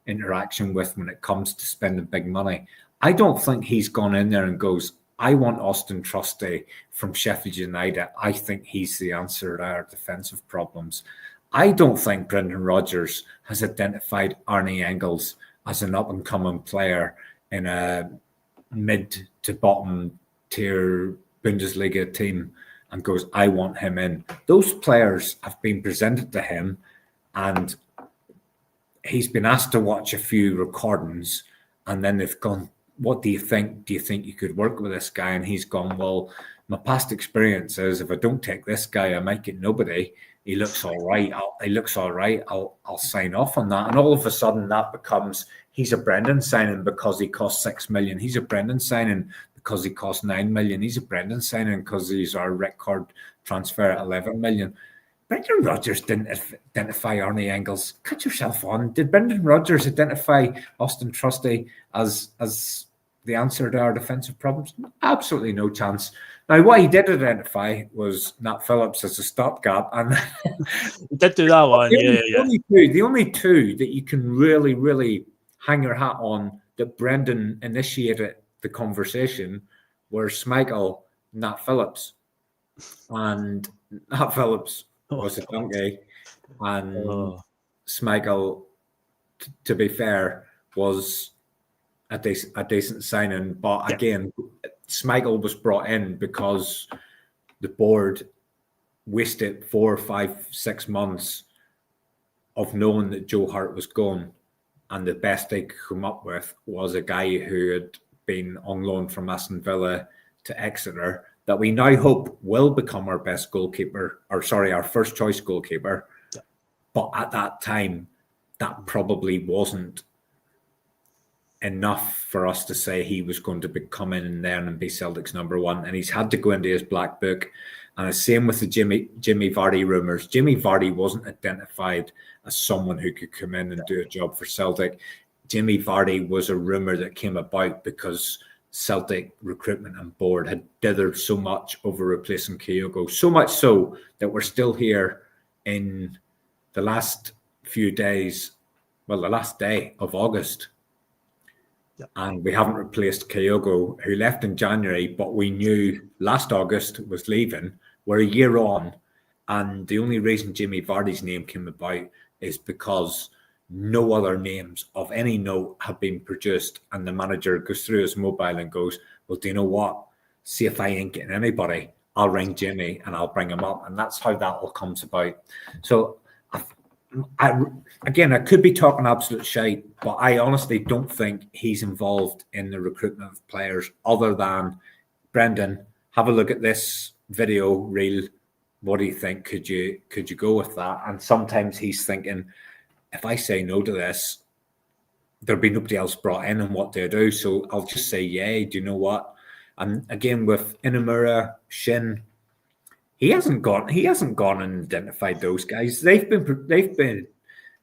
interaction with when it comes to spending big money. I don't think he's gone in there and goes, I want Austin Trusty from Sheffield United. I think he's the answer to our defensive problems. I don't think Brendan Rodgers has identified Arnie Engels as an up-and-coming player in a mid to bottom tier Bundesliga team and goes, I want him in. Those players have been presented to him, and he's been asked to watch a few recordings, and then they've gone, what do you think? Do you think you could work with this guy? And he's gone, well, my past experience is if I don't take this guy, I might get nobody. He looks all right. I'll sign off on that. And all of a sudden that becomes, he's a Brendan signing because he costs 6 million. He's a Brendan signing because he costs 9 million. He's a Brendan signing because he's our record transfer at 11 million. Brendan Rodgers didn't identify Arnie Engels. Cut yourself on. Did Brendan Rodgers identify Austin Trusty as the answer to our defensive problems? Absolutely no chance. Now, what he did identify was Nat Phillips as a stopgap, and he did do that one. The only two that you can really, really hang your hat on that Brendan initiated the conversation were Schmeichel, Nat Phillips, and Nat Phillips was a donkey, and Schmeichel, to be fair, was a decent signing. But again, Schmeichel was brought in because the board wasted 4, 5, 6 months of knowing that Joe Hart was gone, and the best they could come up with was a guy who had been on loan from Aston Villa to Exeter that we now hope will become our best goalkeeper, our first choice goalkeeper. Yeah. But at that time, that probably wasn't enough for us to say he was going to come in there and be Celtic's number one. And he's had to go into his black book. And the same with the Jimmy Vardy rumours. Jimmy Vardy wasn't identified as someone who could come in and do a job for Celtic. Jimmy Vardy was a rumour that came about because Celtic recruitment and board had dithered so much over replacing Kyogo, so much so that we're still here in the last few days, well, the last day of August. Yep. And we haven't replaced Kyogo, who left in January, but we knew last August was leaving. We're a year on, and the only reason Jimmy Vardy's name came about is because no other names of any note have been produced, and the manager goes through his mobile and goes, well, do you know what? See if I ain't getting anybody, I'll ring Jimmy and I'll bring him up. And that's how that all comes about. So I could be talking absolute shite, but I honestly don't think he's involved in the recruitment of players other than, Brendan, have a look at this video reel. What do you think? Could you go with that? And sometimes he's thinking, if I say no to this, there'll be nobody else brought in, and what do I do? So I'll just say, yay, do you know what? And again, with Inamura, Shin, he hasn't gone and identified those guys. They've been,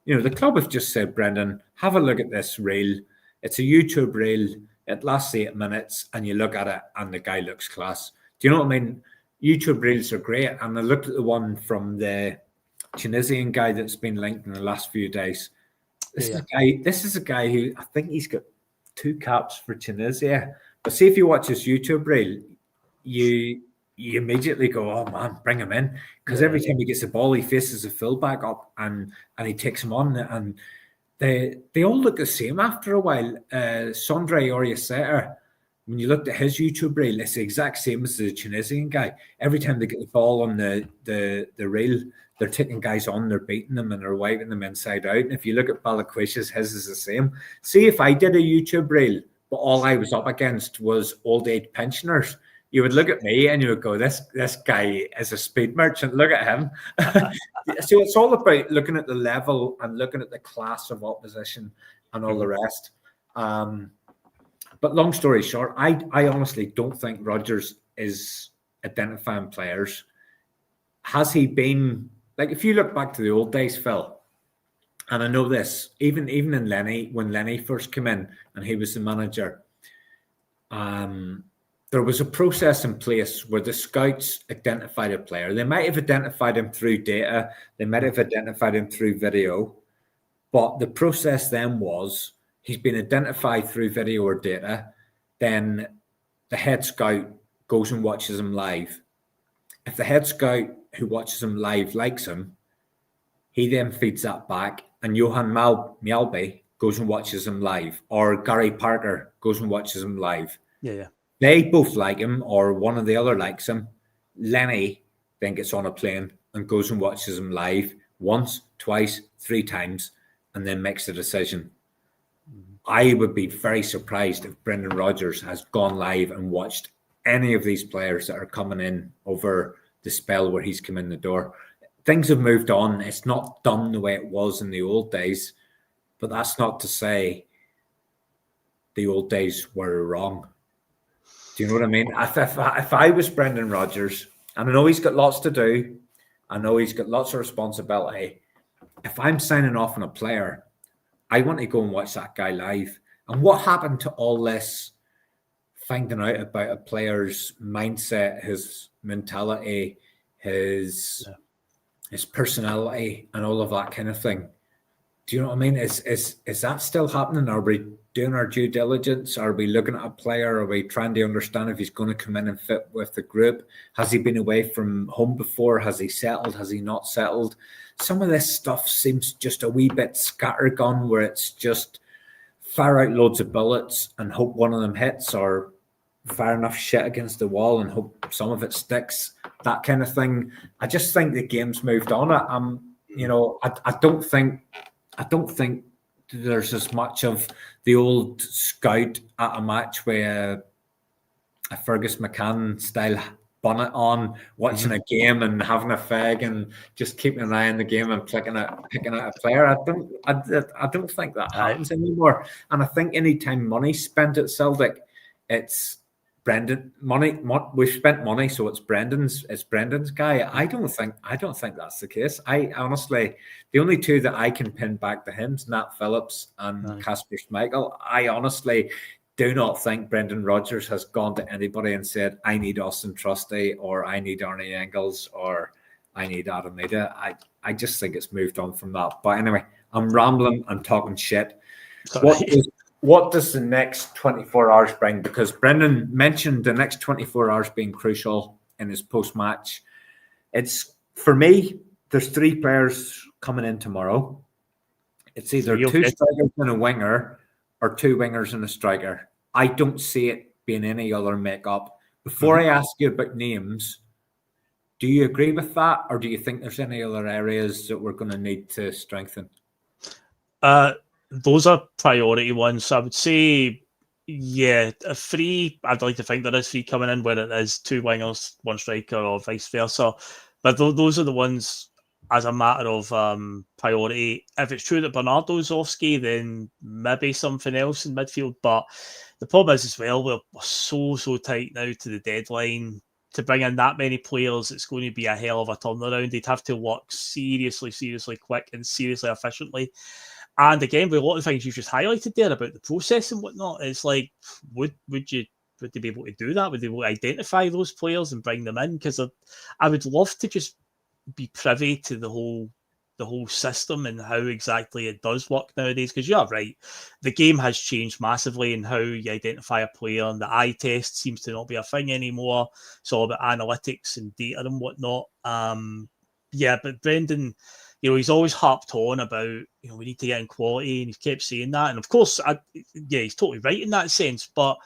the club have just said, Brendan, have a look at this reel. It's a YouTube reel. It lasts 8 minutes, and you look at it, and the guy looks class. Do you know what I mean? YouTube reels are great, and I looked at the one from the Tunisian guy that's been linked in the last few days. This is a guy who I think he's got 2 caps for Tunisia. But see, if you watch his YouTube reel, you immediately go, "Oh man, bring him in!" Because every time he gets the ball, he faces a fullback up and he takes him on, and they all look the same after a while. Sondre Oriaseta, when you looked at his YouTube reel, it's the exact same as the Tunisian guy. Every time they get the ball on the reel, they're taking guys on, they're beating them, and they're wiping them inside out. And if you look at Balaquish's, his is the same. See, if I did a YouTube reel, but all I was up against was old age pensioners, you would look at me and you would go, this guy is a speed merchant. Look at him. So it's all about looking at the level and looking at the class of opposition and all the rest. But long story short, I honestly don't think Rodgers is identifying players. Has he been, like, if you look back to the old days, Phil, and I know this, even in Lenny, when Lenny first came in and he was the manager, there was a process in place where the scouts identified a player. They might have identified him through data, they might have identified him through video, but the process then was he's been identified through video or data, then the head scout goes and watches him live. If the head scout who watches him live likes him, he then feeds that back, and Johan Mjalby goes and watches him live, or Gary Parker goes and watches him live. Yeah. They both like him, or one or the other likes him. Lenny then gets on a plane and goes and watches him live once, twice, 3 times, and then makes a decision. I would be very surprised if Brendan Rodgers has gone live and watched any of these players that are coming in over the spell where he's come in the door. Things have moved on. It's not done the way it was in the old days, but that's not to say the old days were wrong. Do you know what I mean? If I was Brendan Rodgers, and I know he's got lots to do, I know he's got lots of responsibility, if I'm signing off on a player, I want to go and watch that guy live. And what happened to all this finding out about a player's mindset, his mentality, his personality, and all of that kind of thing? Do you know what I mean? Is that still happening? Are we doing our due diligence? Are we looking at a player? Are we trying to understand if he's going to come in and fit with the group? Has he been away from home before? Has he settled? Has he not settled? Some of this stuff seems just a wee bit scattergun, where it's just fire out loads of bullets and hope one of them hits, or fire enough shit against the wall and hope some of it sticks, that kind of thing. I just think the game's moved on. I don't think there's as much of the old scout at a match with a Fergus McCann style bonnet on, watching a game and having a fag and just keeping an eye on the game and picking out a player. I don't think that happens anymore. And I think anytime money's spent at Celtic, it's Brendan money. We've spent money, so it's Brendan's guy. I don't think that's the case. I honestly, the only 2 that I can pin back to him is Nat Phillips and Kasper Schmeichel. I honestly do not think Brendan Rodgers has gone to anybody and said, I need Austin Trusty, or I need Arnie Engels, or I need Adam Maida. I just think it's moved on from that. But anyway, I'm rambling, I'm talking shit. What does the next 24 hours bring? Because Brendan mentioned the next 24 hours being crucial in his post-match. It's, for me, there's 3 players coming in tomorrow. It's either 2 strikers and a winger, or 2 wingers and a striker. I don't see it being any other makeup. Before I ask you about names, do you agree with that, or do you think there's any other areas that we're going to need to strengthen? Those are priority ones. So I would say, a 3. I'd like to think there is 3 coming in, where it is 2 wingers, 1 striker, or vice versa. But those are the ones as a matter of priority. If it's true that Bernardo's off ski, then maybe something else in midfield. But the problem is as well, we're so tight now to the deadline. To bring in that many players, it's going to be a hell of a turnaround. They'd have to work seriously quick and seriously efficiently. And again, with a lot of things you've just highlighted there about the process and whatnot, it's like, would they be able to do that? Would they be able to identify those players and bring them in? Because I would love to just be privy to the whole the whole system and how exactly it does work nowadays. Because you're right, the game has changed massively in how you identify a player, and the eye test seems to not be a thing anymore. It's all about analytics and data and whatnot. Yeah, but Brendan, he's always harped on about, we need to get in quality, and he's kept saying that. And of course, he's totally right in that sense, but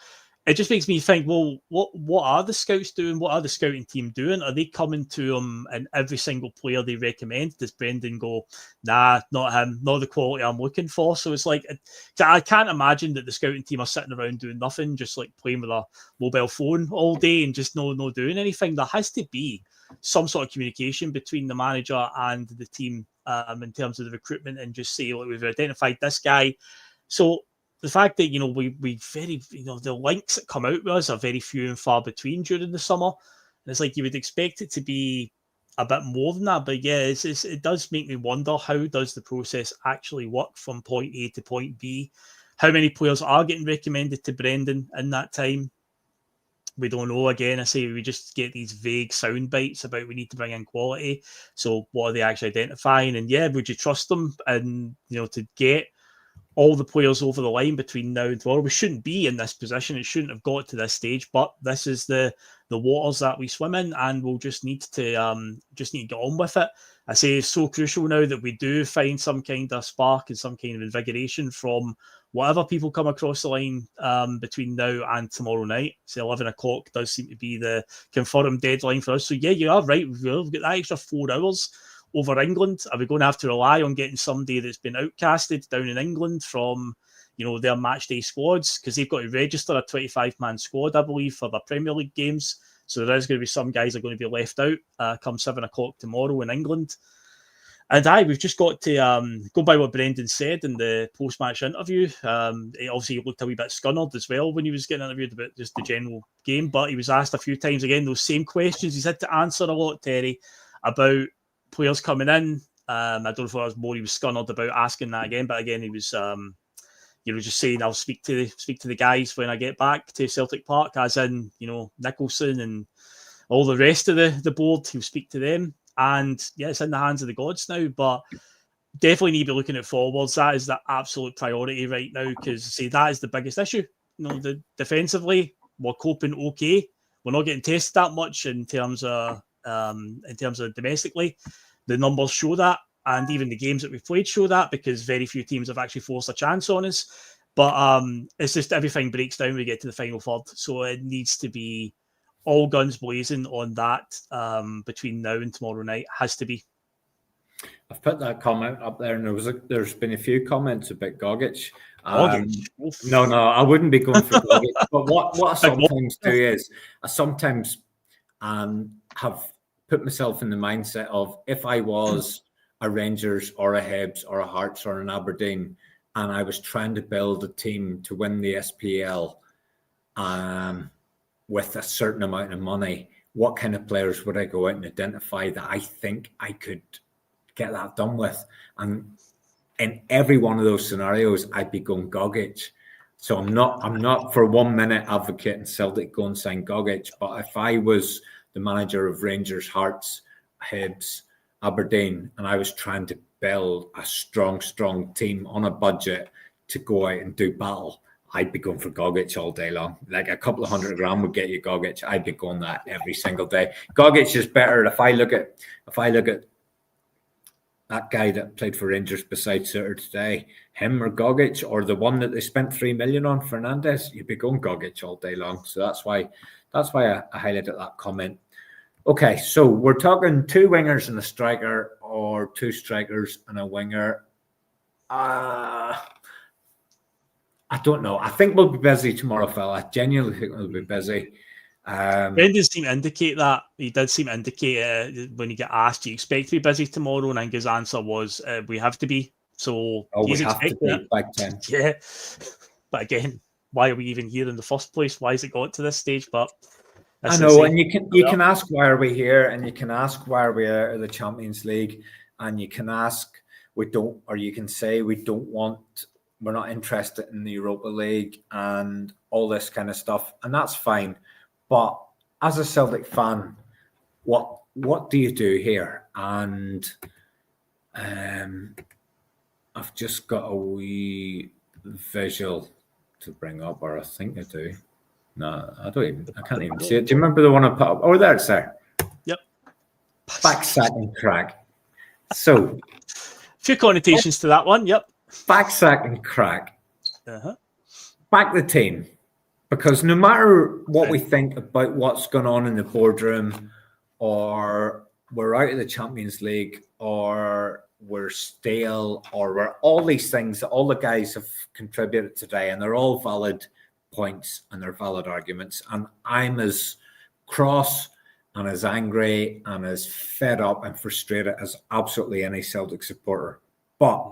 it just makes me think, well, what are the scouts doing? What are the scouting team doing? Are they coming to him and every single player they recommend? Does Brendan go, nah, not him, not the quality I'm looking for? So it's like, I can't imagine that the scouting team are sitting around doing nothing, just like playing with a mobile phone all day and just no doing anything. There has to be some sort of communication between the manager and the team in terms of the recruitment, and just say, look, we've identified this guy. So the fact that, we very, the links that come out with us are very few and far between during the summer. And it's like you would expect it to be a bit more than that. But yeah, it does make me wonder, how does the process actually work from point A to point B? How many players are getting recommended to Brendan in that time? We don't know. Again, I say we just get these vague sound bites about we need to bring in quality. So what are they actually identifying? And yeah, would you trust them? And, to get all the players over the line between now and tomorrow. We shouldn't be in this position. It shouldn't have got to this stage, but this is the waters that we swim in, and we'll just need to get on with it. I say it's so crucial now that we do find some kind of spark and some kind of invigoration from whatever people come across the line between now and tomorrow night. So 11 o'clock does seem to be the confirmed deadline for us. So yeah, you are right. We've got that extra 4 hours over England. Are we going to have to rely on getting somebody that's been outcasted down in England from, their match day squads? Because they've got to register a 25-man squad, I believe, for the Premier League games. So there is going to be some guys that are going to be left out come 7 o'clock tomorrow in England. And we've just got to go by what Brendan said in the post-match interview. Obviously, he looked a wee bit scunnered as well when he was getting interviewed about just the general game, but he was asked a few times again those same questions. He's had to answer a lot, Terry, about players coming in. I don't know if it was more he was scunnered about asking that again, but again he was just saying, I'll speak to the guys when I get back to Celtic Park, as in, Nicholson and all the rest of the board. He'll speak to them, and yeah, it's in the hands of the gods now. But definitely need to be looking at forwards. That is the absolute priority right now, because that is the biggest issue. Defensively, we're coping okay. We're not getting tested that much in terms of domestically. The numbers show that, and even the games that we've played show that, because very few teams have actually forced a chance on us. But it's just everything breaks down when we get to the final third. So it needs to be all guns blazing on that between now and tomorrow night. Has to be. I've put that comment up there, and there's been a few comments about Gogic. No, I wouldn't be going for Gogic. But what I sometimes do is I sometimes have put myself in the mindset of, if I was a Rangers or a Hibs or a Hearts or an Aberdeen, and I was trying to build a team to win the SPL with a certain amount of money, what kind of players would I go out and identify that I think I could get that done with? And in every one of those scenarios, I'd be going Gogic. So I'm not for 1 minute advocating Celtic go and sign Gogic, but if I was the manager of Rangers, Hearts, Hibs, Aberdeen, and I was trying to build a strong team on a budget to go out and do battle, I'd be going for Gogic all day long. Like a couple of $100,000 would get you Gogic. I'd be going that every single day. Gogic is better. If I look at that guy that played for Rangers beside Suter today, him or Gogic, or the one that they spent $3 million on, Fernandez, you'd be going Gogic all day long. So that's why I highlighted that comment. Okay, so we're talking 2 wingers and a striker, or 2 strikers and a winger. I don't know. I think we'll be busy tomorrow, Phil. I genuinely think we'll be busy. Brendan seemed to indicate that. He did seem to indicate when he got asked, do you expect to be busy tomorrow? And I think his answer was, we have to be. So we have to be big time. Yeah. But again, why are we even here in the first place? Why has it got to this stage? But I know, and you can ask, why are we here? And you can ask, why are we out of the Champions League? And you can ask, you can say we're not interested in the Europa League and all this kind of stuff, and that's fine. But as a Celtic fan, what do you do here? And I've just got a wee visual to bring up, or I think I do. No, I can't even see it. Do you remember the one I put up? Oh, there it's there. Yep. Backsack and crack. So, few connotations to that one. Yep. Backsack and crack. Uh-huh. Back the team. Because no matter what we think about what's going on in the boardroom, or we're out of the Champions League, or we're stale, or we're all these things that all the guys have contributed today, and they're all valid points and they're valid arguments. And I'm as cross and as angry and as fed up and frustrated as absolutely any Celtic supporter. But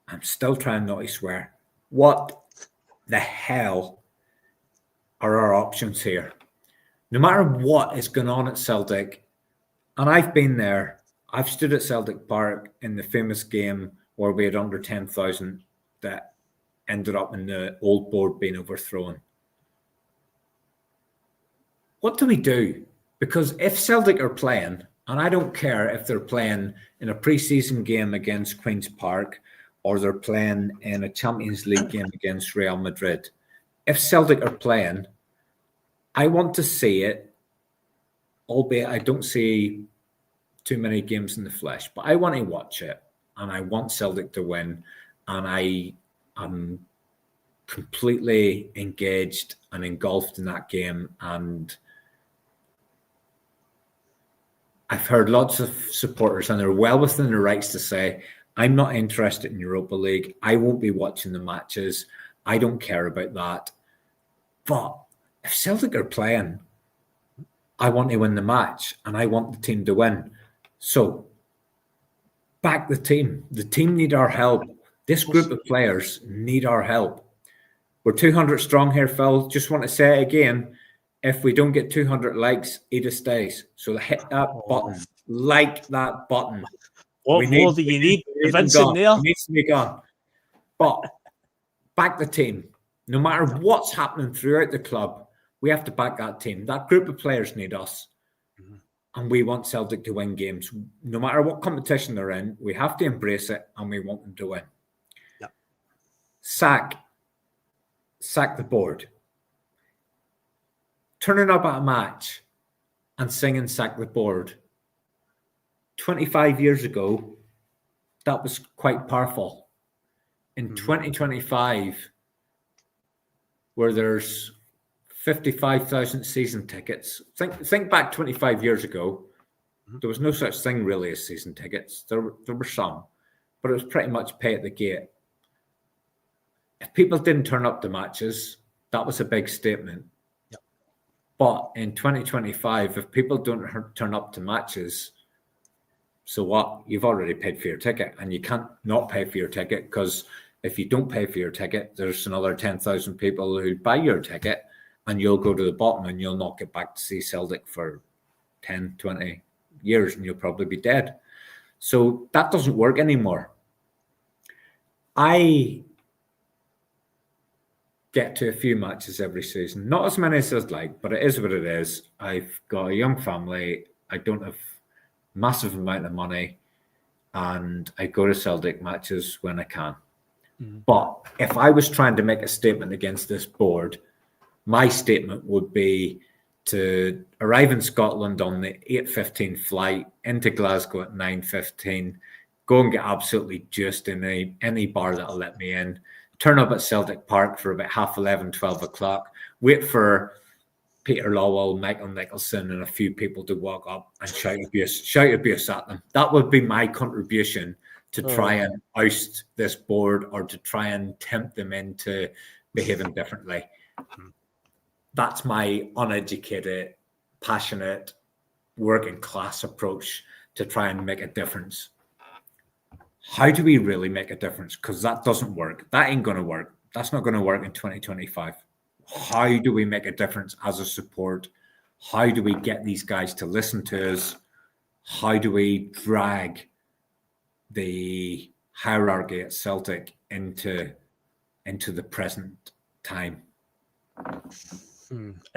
I'm still trying not to swear. What the hell are our options here? No matter what is going on at Celtic, and I've been there, I've stood at Celtic Park in the famous game where we had under 10,000 that ended up in the old board being overthrown. What do we do? Because if Celtic are playing, and I don't care if they're playing in a pre-season game against Queen's Park or they're playing in a Champions League game against Real Madrid, if Celtic are playing, I want to see it, albeit I don't see too many games in the flesh, but I want to watch it, and I want Celtic to win, and I am completely engaged and engulfed in that game. And I've heard lots of supporters, and they're well within their rights to say, I'm not interested in Europa League. I won't be watching the matches. I don't care about that. But if Celtic are playing, I want to win the match, and I want the team to win. So back the team. The team need our help. This group of players need our help. We're 200 strong here, Phil. Just want to say it again. If we don't get 200 likes, Ada stays. So hit that button. Like that button. What more do you need? Vincent there. It needs to be gone. But back the team. No matter what's happening throughout the club, we have to back that team. That group of players need us. And we want Celtic to win games. No matter what competition they're in, we have to embrace it, and we want them to win. Yep. Sack the board. Turning up at a match and singing Sack the Board. 25 years ago, that was quite powerful. In 2025, where there's 55,000 season tickets. Think back 25 years ago. There was no such thing really as season tickets. There were some, but it was pretty much pay at the gate. If people didn't turn up to matches, that was a big statement. Yep. But in 2025, if people don't turn up to matches, so what? You've already paid for your ticket, and you can't not pay for your ticket, because if you don't pay for your ticket, there's another 10,000 people who buy your ticket, and you'll go to the bottom, and you'll not get back to see Celtic for 10, 20 years, and you'll probably be dead. So that doesn't work anymore. I get to a few matches every season. Not as many as I'd like, but it is what it is. I've got a young family. I don't have massive amount of money, and I go to Celtic matches when I can. But if I was trying to make a statement against this board, my statement would be to arrive in Scotland on the 8:15 flight into Glasgow at 9:15, go and get absolutely juiced in any bar that'll let me in, turn up at Celtic Park for about 11:30, 12 o'clock, wait for Peter Lawwell, Michael Nicholson, and a few people to walk up and shout abuse at them. That would be my contribution to try and oust this board, or to try and tempt them into behaving differently. That's my uneducated, passionate, working class approach to try and make a difference. How do we really make a difference? Because that doesn't work. That ain't going to work. That's not going to work in 2025. How do we make a difference as a support? How do we get these guys to listen to us? How do we drag the hierarchy at Celtic into the present time?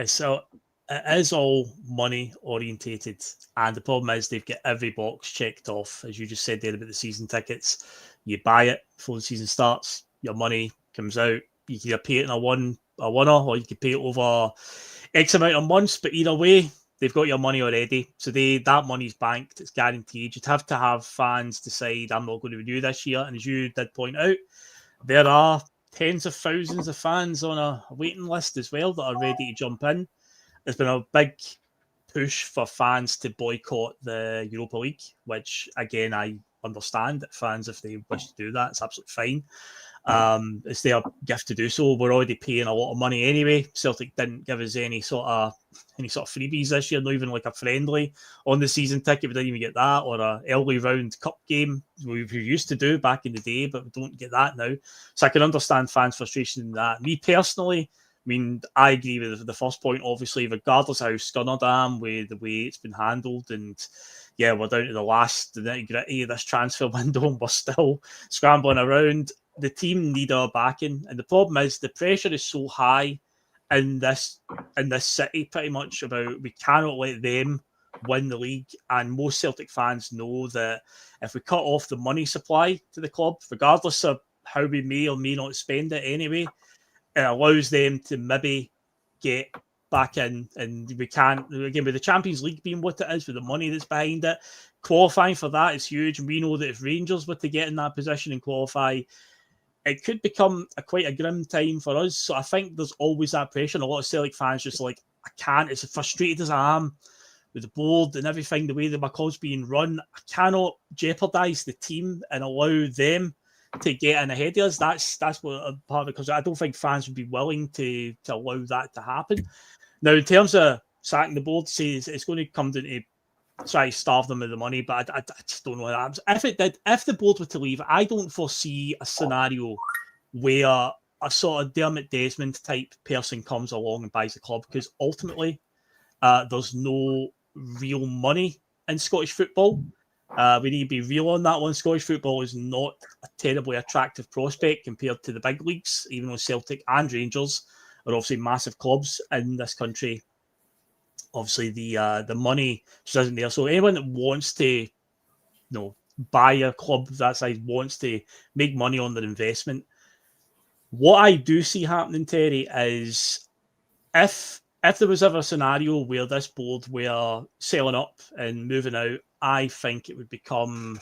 So it is all money orientated, and the problem is they've got every box checked off, as you just said there about the season tickets. You buy it before the season starts, your money comes out. You can either pay it in a winner, or you can pay it over X amount of months. But either way, they've got your money already, so that money's banked. It's guaranteed. You'd have to have fans decide, I'm not going to renew this year, and as you did point out, there are tens of thousands of fans on a waiting list as well that are ready to jump in. There's been a big push for fans to boycott the Europa League, which, again, I understand that fans, if they wish to do that, it's absolutely fine. It's their gift to do so. We're already paying a lot of money anyway. Celtic didn't give us any sort of freebies this year, not even like a friendly on the season ticket. We didn't even get that, or a early round cup game we used to do back in the day, but we don't get that now. So I can understand fans' frustration in that. Me personally, I mean, I agree with the first point, obviously, regardless of how scunnered I am with the way it's been handled. And yeah, we're down to the nitty-gritty of this transfer window and we're still scrambling around. The team need our backing. And the problem is the pressure is so high in this city, pretty much, about we cannot let them win the league. And most Celtic fans know that if we cut off the money supply to the club, regardless of how we may or may not spend it anyway, it allows them to maybe get back in. And we can't, again, with the Champions League being what it is, with the money that's behind it, qualifying for that is huge. And we know that if Rangers were to get in that position and qualify, it could become quite a grim time for us. So I think there's always that pressure. And a lot of Celtic fans just like, I can't, as frustrated as I am with the board and everything, the way that my club's being run, I cannot jeopardise the team and allow them to get in ahead of us. That's what part of it, because I don't think fans would be willing to allow that to happen. Now, in terms of sacking the board, say it's going to come down to try to starve them of the money, but I just don't know what happens. If the board were to leave, I don't foresee a scenario where a sort of Dermot Desmond type person comes along and buys the club, because ultimately there's no real money in Scottish football. We need to be real on that one. Scottish football is not a terribly attractive prospect compared to the big leagues, even though Celtic and Rangers are obviously massive clubs in this country. Obviously, the money just isn't there. So anyone that wants to, buy a club that size, wants to make money on their investment. What I do see happening, Terry, is if there was ever a scenario where this board were selling up and moving out, I think it would become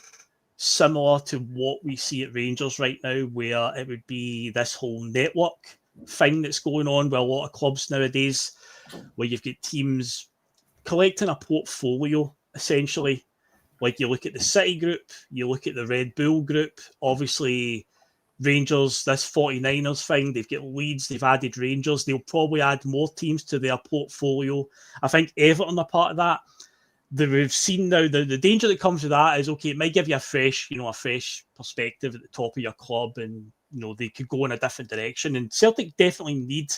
similar to what we see at Rangers right now, where it would be this whole network thing that's going on with a lot of clubs nowadays, where you've got teams collecting a portfolio, essentially. Like you look at the City group, you look at the Red Bull group, obviously Rangers, this 49ers thing, they've got Leeds, they've added Rangers, they'll probably add more teams to their portfolio. I think Everton are part of that. We've seen now the danger that comes with that is, okay, it might give you a fresh perspective at the top of your club, and they could go in a different direction. And Celtic definitely need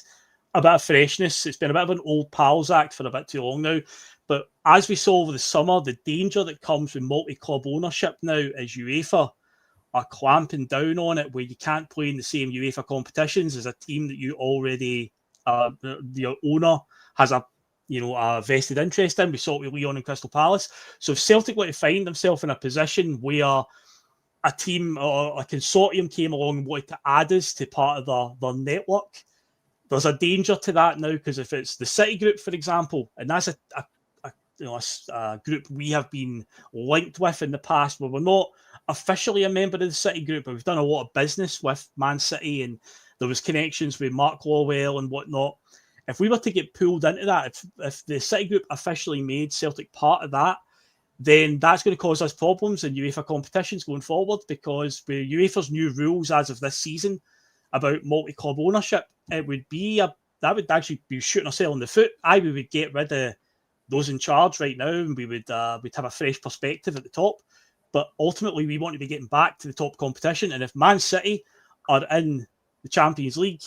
a bit of freshness. It's been a bit of an old pals act for a bit too long now. But as we saw over the summer, the danger that comes with multi-club ownership now is UEFA are clamping down on it, where you can't play in the same UEFA competitions as a team that you already, your owner has a vested interest in. We saw it with Leon and Crystal Palace. So if Celtic were to find themselves in a position where a team or a consortium came along and wanted to add us to part of their network, there's a danger to that now, because if it's the City group, for example, and that's a group we have been linked with in the past, where we're not officially a member of the City group, but we've done a lot of business with Man City, and there was connections with Mark Lawwell and whatnot. If we were to get pulled into that, if the City group officially made Celtic part of that, then that's going to cause us problems in UEFA competitions going forward, because with UEFA's new rules as of this season about multi-club ownership, that would actually be shooting ourselves in the foot. We would get rid of those in charge right now, and we'd have a fresh perspective at the top. But ultimately, we want to be getting back to the top competition. And if Man City are in the Champions League,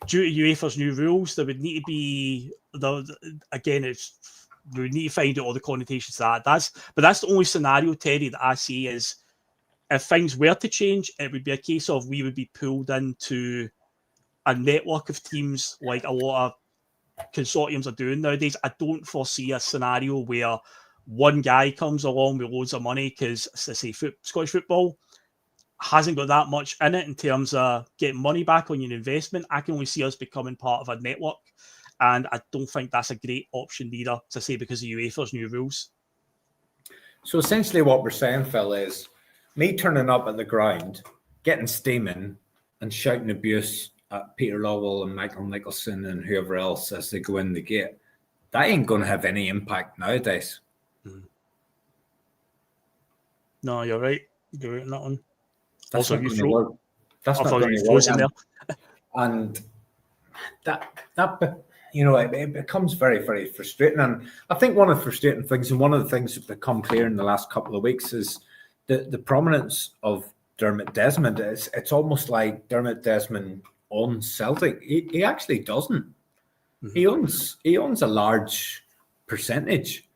due to UEFA's new rules, there would need to be we would need to find out all the connotations that does. But that's the only scenario, Terry, that I see is if things were to change, it would be a case of we would be pulled into a network of teams like a lot of consortiums are doing nowadays. I don't foresee a scenario where one guy comes along with loads of money, because, as I say, Scottish football hasn't got that much in it in terms of getting money back on your investment. I can only see us becoming part of a network, and I don't think that's a great option either, to say, because of UEFA's new rules. So essentially what we're saying, Phil, is me turning up at the ground, getting steaming and shouting abuse at Peter Lowell and Michael Nicholson and whoever else as they go in the gate, that ain't going to have any impact nowadays. No, you're right. You're right on that one. That's Also, not going to work. That's not going to work. And that you know, it becomes very, very frustrating. And I think one of the frustrating things, and one of the things that become clear in the last couple of weeks, is the prominence of Dermot Desmond. It's almost like Dermot Desmond owns Celtic. He actually doesn't. Mm-hmm. He owns a large percentage,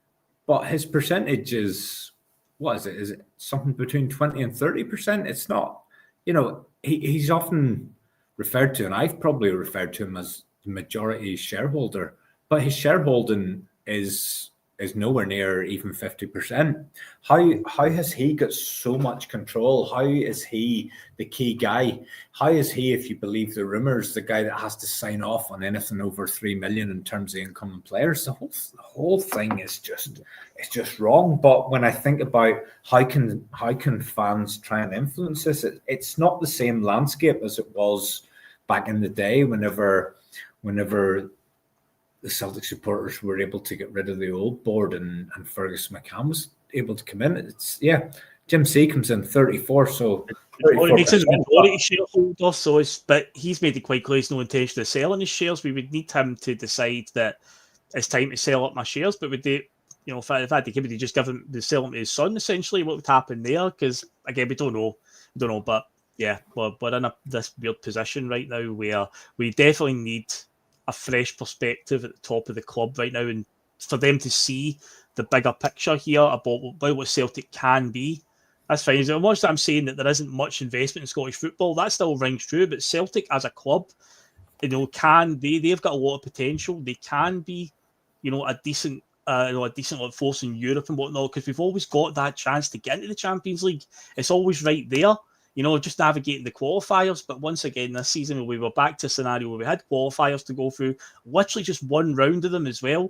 but his percentage is, what is it? Is it something between 20 and 30%? It's not, you know, he's often referred to, and I've probably referred to him as the majority shareholder, but his shareholding is nowhere near even 50%. How has he got so much control? How is he the key guy? How is he, if you believe the rumours, the guy that has to sign off on anything over 3 million in terms of incoming players? The whole thing is just wrong. But when I think about how can fans try and influence this, it's not the same landscape as it was back in the day whenever the Celtic supporters were able to get rid of the old board and Fergus McCann was able to come in. Jim C comes in 34, so it makes him a majority shareholder, but he's made it quite clear he's no intention of selling his shares. We would need him to decide that it's time to sell up my shares, but would they, you know, if I had to give it, he just sell them to his son, essentially? What would happen there? Because again, we don't know, but yeah, we're in this weird position right now where we definitely need a fresh perspective at the top of the club right now, and for them to see the bigger picture here about what Celtic can be. That's fine. As much as I'm saying that there isn't much investment in Scottish football, that still rings true. But Celtic as a club, you know, they've got a lot of potential. They can be, you know, a decent force in Europe and whatnot, because we've always got that chance to get into the Champions League. It's always right there. You know, just navigating the qualifiers. But once again, this season, we were back to a scenario where we had qualifiers to go through, literally just one round of them as well.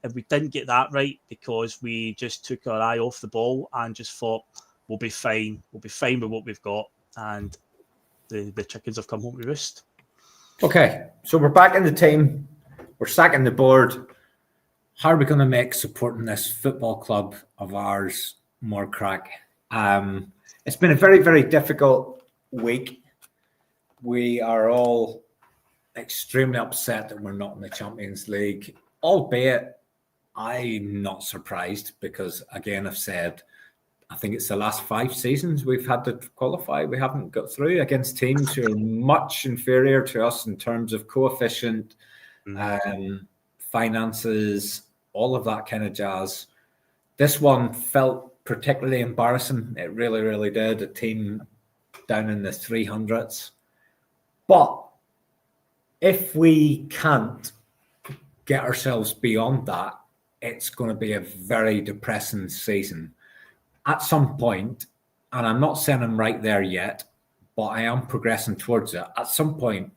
And we didn't get that right because we just took our eye off the ball and just thought, we'll be fine. We'll be fine with what we've got. And the chickens have come home to roost. Okay, so we're back in the team. We're sacking the board. How are we going to make supporting this football club of ours more crack? It's been a very, very difficult week. We are all extremely upset that we're not in the Champions League, albeit I'm not surprised because, again, I've said, I think it's the last 5 seasons we've had to qualify. We haven't got through against teams who are much inferior to us in terms of coefficient, finances, all of that kind of jazz. This one felt particularly embarrassing. It really, really did. A team down in the 300s. But if we can't get ourselves beyond that, it's going to be a very depressing season. At some point, and I'm not saying I'm right there yet, but I am progressing towards it. At some point,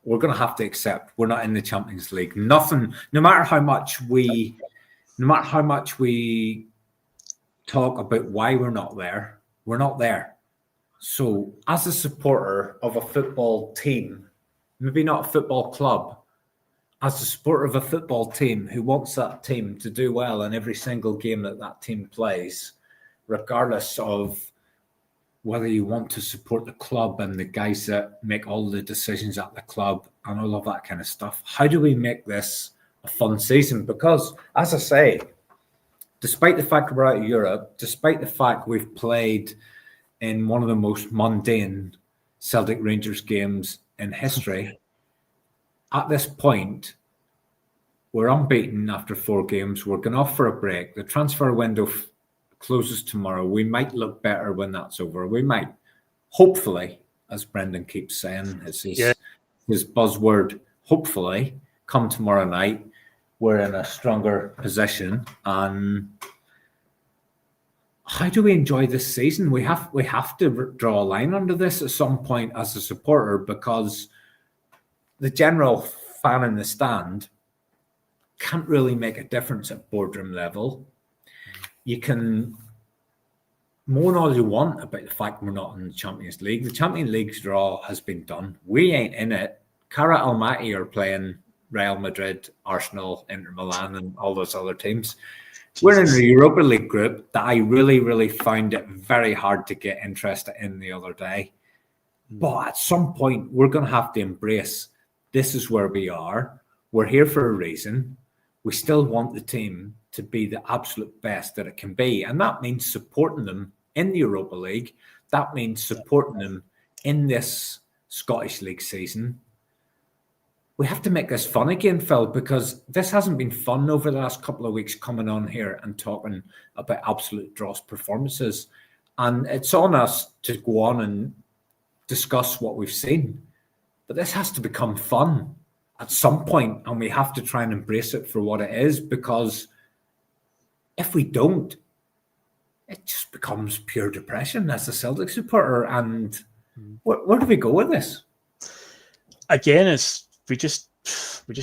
we're going to have to accept we're not in the Champions League. Nothing, no matter how much we talk about why we're not there. So as a supporter of a football team, maybe not a football club, as a supporter of a football team who wants that team to do well in every single game that team plays, regardless of whether you want to support the club and the guys that make all the decisions at the club and all of that kind of stuff, how do we make this a fun season? Because, as I say, despite the fact we're out of Europe, despite the fact we've played in one of the most mundane Celtic Rangers games in history, at this point, we're unbeaten after 4 games. We're going off for a break. The transfer window closes tomorrow. We might look better when that's over. We might. Hopefully, as Brendan keeps saying, it's his buzzword, hopefully, come tomorrow night, we're in a stronger position. And how do we enjoy this season? We have to draw a line under this at some point as a supporter, because the general fan in the stand can't really make a difference at boardroom level. You can moan all you want about the fact we're not in the Champions League. The Champions League's draw has been done. We ain't in it. Cara Almaty are playing Real Madrid, Arsenal, Inter Milan, and all those other teams. Jesus. We're in the Europa League group that I really, really found it very hard to get interested in the other day. But at some point, we're going to have to embrace this is where we are. We're here for a reason. We still want the team to be the absolute best that it can be. And that means supporting them in the Europa League. That means supporting them in this Scottish League season. We have to make this fun again, Phil, because this hasn't been fun over the last couple of weeks coming on here and talking about absolute dross performances. And it's on us to go on and discuss what we've seen. But this has to become fun at some point, and we have to try and embrace it for what it is, because if we don't, it just becomes pure depression as a Celtic supporter. And where do we go with this? Again, we just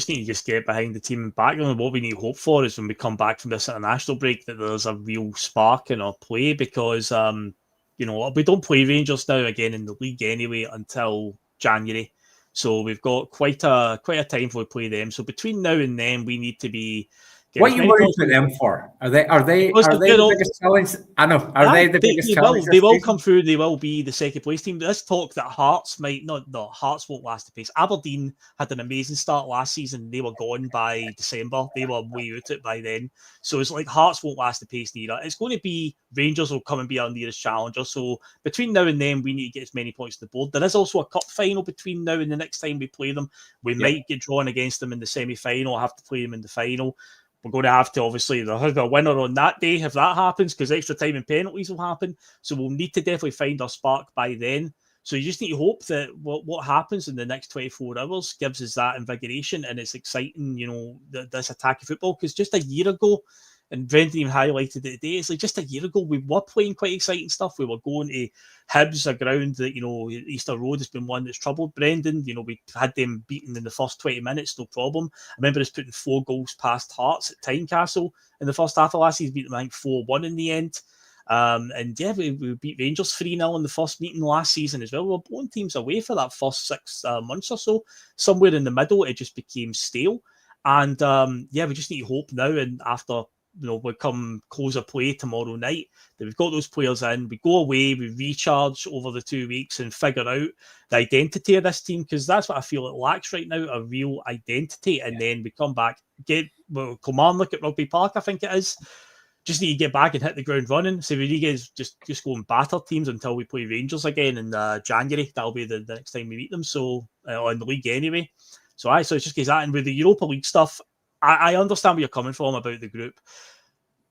need to just get behind the team and back them. What we need to hope for is when we come back from this international break that there's a real spark in our play, because we don't play Rangers now again in the league anyway until January. So we've got quite a time before we play them. So between now and then, we need to be. What are you worried about them for? Are they the biggest challenge? I know. Are they the biggest challenge? They will come through. They will be the second place team. Let's talk that Hearts might not. No, Hearts won't last the pace. Aberdeen had an amazing start last season. They were gone by December. They were way out it by then. So it's like Hearts won't last the pace neither. It's going to be Rangers will come and be our nearest challenger. So between now and then, we need to get as many points on the board. There is also a cup final between now and the next time we play them. We might get drawn against them in the semi-final. I'll have to play them in the final. We're going to have to, obviously, have a winner on that day if that happens, because extra time and penalties will happen. So we'll need to definitely find our spark by then. So you just need to hope that what happens in the next 24 hours gives us that invigoration, and it's exciting, this attack of football. Because just a year ago, and Brendan even highlighted it today, it's like just a year ago, we were playing quite exciting stuff. We were going to Hibs, a ground that, Easter Road has been one that's troubled Brendan. We had them beaten in the first 20 minutes, no problem. I remember us putting 4 goals past Hearts at Tynecastle in the first half of last season, beat them, I think, 4-1 in the end. We beat Rangers 3-0 in the first meeting last season as well. We were blowing teams away for that first 6 months or so. Somewhere in the middle, it just became stale. And we just need to hope now, and after we come close of play tomorrow night, that we've got those players in, we go away, we recharge over the 2 weeks and figure out the identity of this team, because that's what I feel it lacks right now, a real identity. And then we come back, Kilmarnock at Rugby Park, I think it is. Just need to get back and hit the ground running. So Reegan just go and batter teams until we play Rangers again in January. That'll be the next time we meet them. So in the league anyway. So it's just get that. And with the Europa League stuff, I understand where you're coming from about the group.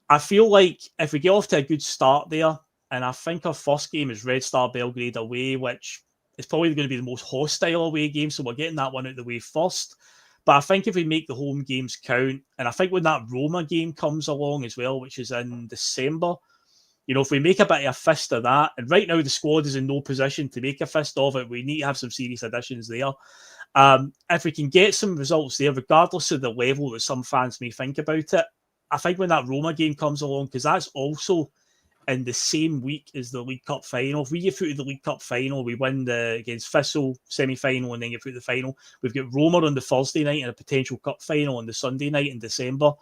I feel like if we get off to a good start there, and I think our first game is Red Star Belgrade away, which is probably going to be the most hostile away game, so we're getting that one out of the way first. But I think if we make the home games count, and I think when that Roma game comes along as well, which is in December, if we make a bit of a fist of that, and right now the squad is in no position to make a fist of it, we need to have some serious additions there. If we can get some results there, regardless of the level that some fans may think about it, I think when that Roma game comes along, because that's also in the same week as the League Cup final. If we get through to the League Cup final, we win against Thistle semi-final and then get through the final. We've got Roma on the Thursday night and a potential cup final on the Sunday night in December.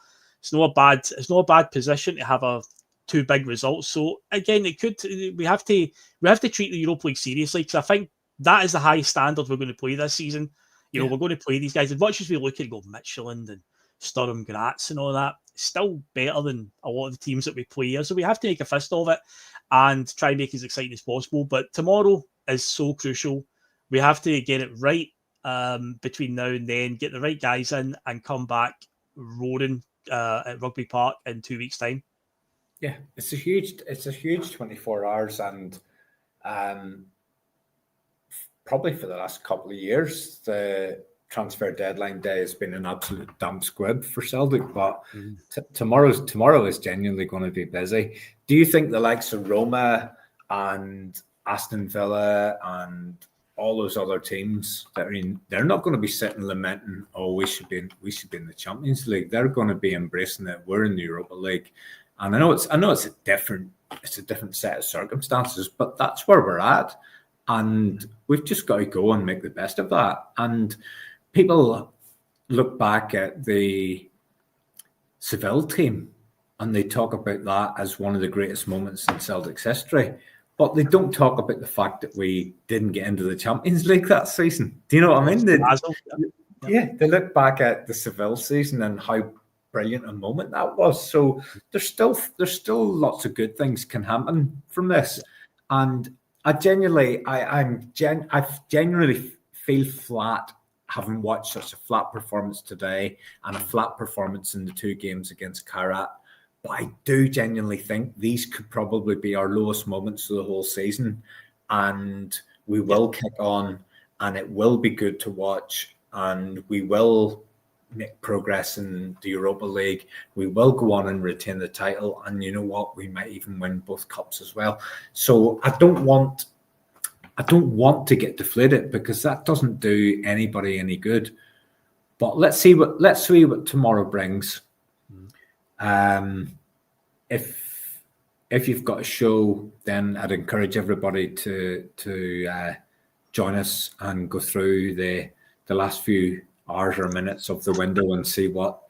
It's not a bad position to have 2 big results. So again, we have to treat the Europa League seriously, because I think that is the highest standard we're going to play this season. We're going to play these guys. As much as we look at Midtjylland and Sturm Graz and all that, it's still better than a lot of the teams that we play here. So we have to make a fist of it and try and make it as exciting as possible. But tomorrow is so crucial. We have to get it right between now and then, get the right guys in and come back roaring at Rugby Park in 2 weeks' time. Yeah, it's a huge 24 hours, and probably for the last couple of years, the transfer deadline day has been an absolute damp squib for Celtic, but tomorrow is genuinely going to be busy. Do you think the likes of Roma and Aston Villa and all those other teams that are in, they're not going to be sitting lamenting, oh, we should be in the Champions League. They're going to be embracing it. We're in the Europa League, and I know it's a different set of circumstances, but that's where we're at, and we've just got to go and make the best of that. And people look back at the Spfl team and they talk about that as one of the greatest moments in Celtic's history. But they don't talk about the fact that we didn't get into the Champions League that season. Do you know what I mean? They look back at the Spfl season and how brilliant a moment that was. So there's still lots of good things can happen from this. And I genuinely feel flat having watched such a flat performance today and a flat performance in the two games against Karat. But I do genuinely think these could probably be our lowest moments of the whole season. And we will kick on and it will be good to watch. And we will make progress in the Europa League. We will go on and retain the title. And you know what? We might even win both cups as well. So I don't want to get deflated because that doesn't do anybody any good. But let's see what tomorrow brings. If you've got a show, then I'd encourage everybody to join us and go through the last few hours or minutes of the window and see what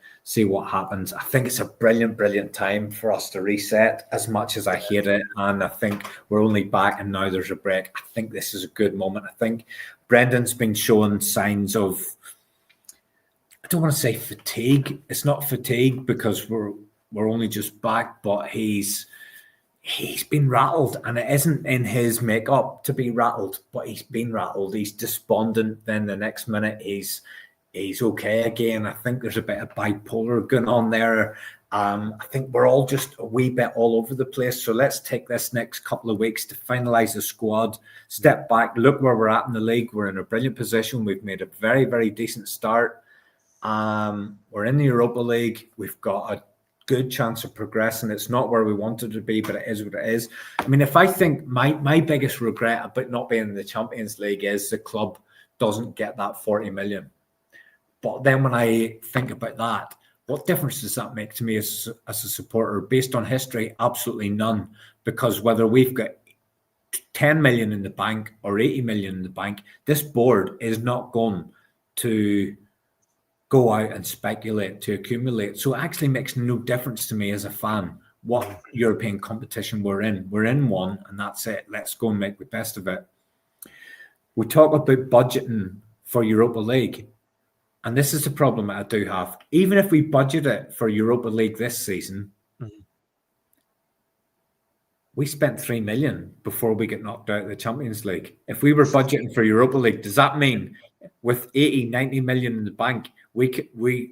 happens. I think it's a brilliant time for us to reset, as much as I hate it. And I think we're only back and now there's a break. I think this is a good moment. I think Brendan's been showing signs of, I don't want to say fatigue. It's not fatigue because we're only just back, but he's been rattled, and it isn't in his makeup to be rattled, but he's been rattled. He's despondent. Then the next minute he's okay again. I think there's a bit of bipolar going on there. I think we're all just a wee bit all over the place. So let's take this next couple of weeks to finalise the squad, step back, look where we're at in the league. We're in a brilliant position. We've made a very, very decent start. We're in the Europa League. We've got a good chance of progressing. It's not where we wanted to be, but it is what it is. I mean, if I think my biggest regret about not being in the Champions League is the club doesn't get that 40 million. But then when I think about that, what difference does that make to me as a supporter? Based on history, absolutely none. Because whether we've got 10 million in the bank or 80 million in the bank, this board is not going to go out and speculate to accumulate. So it actually makes no difference to me as a fan what European competition we're in. We're in one and that's it. Let's go and make the best of it. We talk about budgeting for Europa League. And this is the problem that I do have. Even if we budget it for Europa League this season, we spent 3 million before we get knocked out of the Champions League. If we were budgeting for Europa League, does that mean with 80, 90 million in the bank,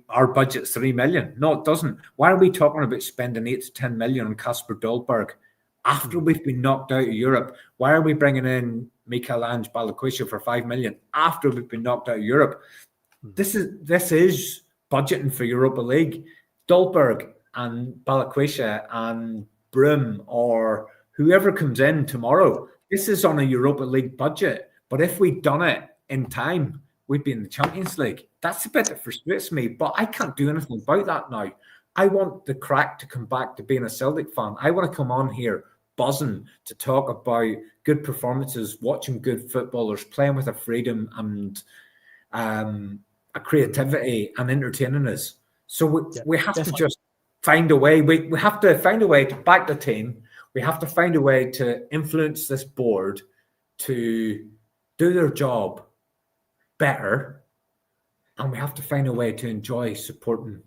our budget's 3 million? No, it doesn't. Why are we talking about spending 8 to 10 million on Kasper Dolberg after we've been knocked out of Europe? Why are we bringing in Mikael-Ange Balikwisha for 5 million after we've been knocked out of Europe? This is budgeting for Europa League. Dolberg and Balikwisha and Broom or whoever comes in tomorrow, this is on a Europa League budget. But if we'd done it in time, we'd be in the Champions League. That's the bit that frustrates me, but I can't do anything about that now. I want the crack to come back to being a Celtic fan. I want to come on here buzzing to talk about good performances, watching good footballers, playing with a freedom and a creativity and entertaining us. So we have to just find a way. We have to find a way to back the team. We have to find a way to influence this board to do their job better. And we have to find a way to enjoy supporting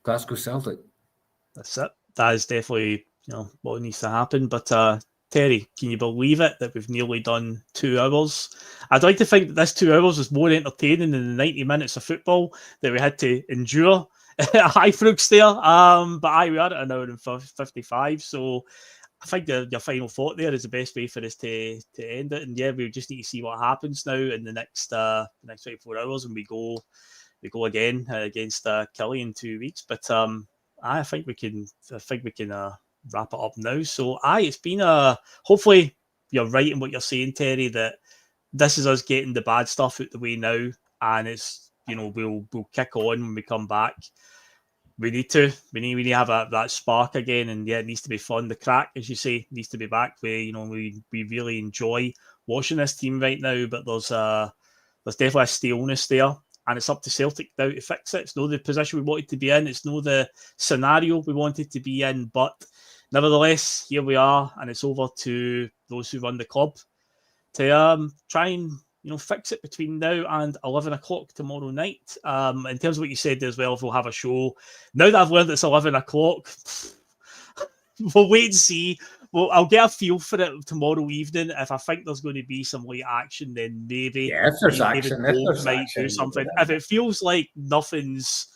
Glasgow Celtic. That's it. That is definitely what needs to happen. But Terry, can you believe it that we've nearly done 2 hours? I'd like to think that this 2 hours was more entertaining than the 90 minutes of football that we had to endure at Highbrooks there. But we are at an hour and 55. So I think your final thought there is the best way for us to end it. And yeah, we just need to see what happens now in the next 24 hours when we go again against Killie in 2 weeks. But I think we can wrap it up now. So it's been hopefully you're right in what you're saying, Terry, that this is us getting the bad stuff out the way now, and it's we'll kick on when we come back. We need to have that spark again, and yeah, it needs to be fun. The crack, as you say, needs to be back. We really enjoy watching this team right now, but there's definitely a staleness there, and it's up to Celtic now to fix it. It's not the position we wanted to be in. It's not the scenario we wanted to be in, but nevertheless, here we are, and it's over to those who run the club to try and fix it between now and 11 o'clock tomorrow night. In terms of what you said as well, if we'll have a show. Now that I've learned it's 11 o'clock, we'll wait and see. Well, I'll get a feel for it tomorrow evening. If I think there's going to be some late action, then maybe if there's action, do something. If it feels like nothing's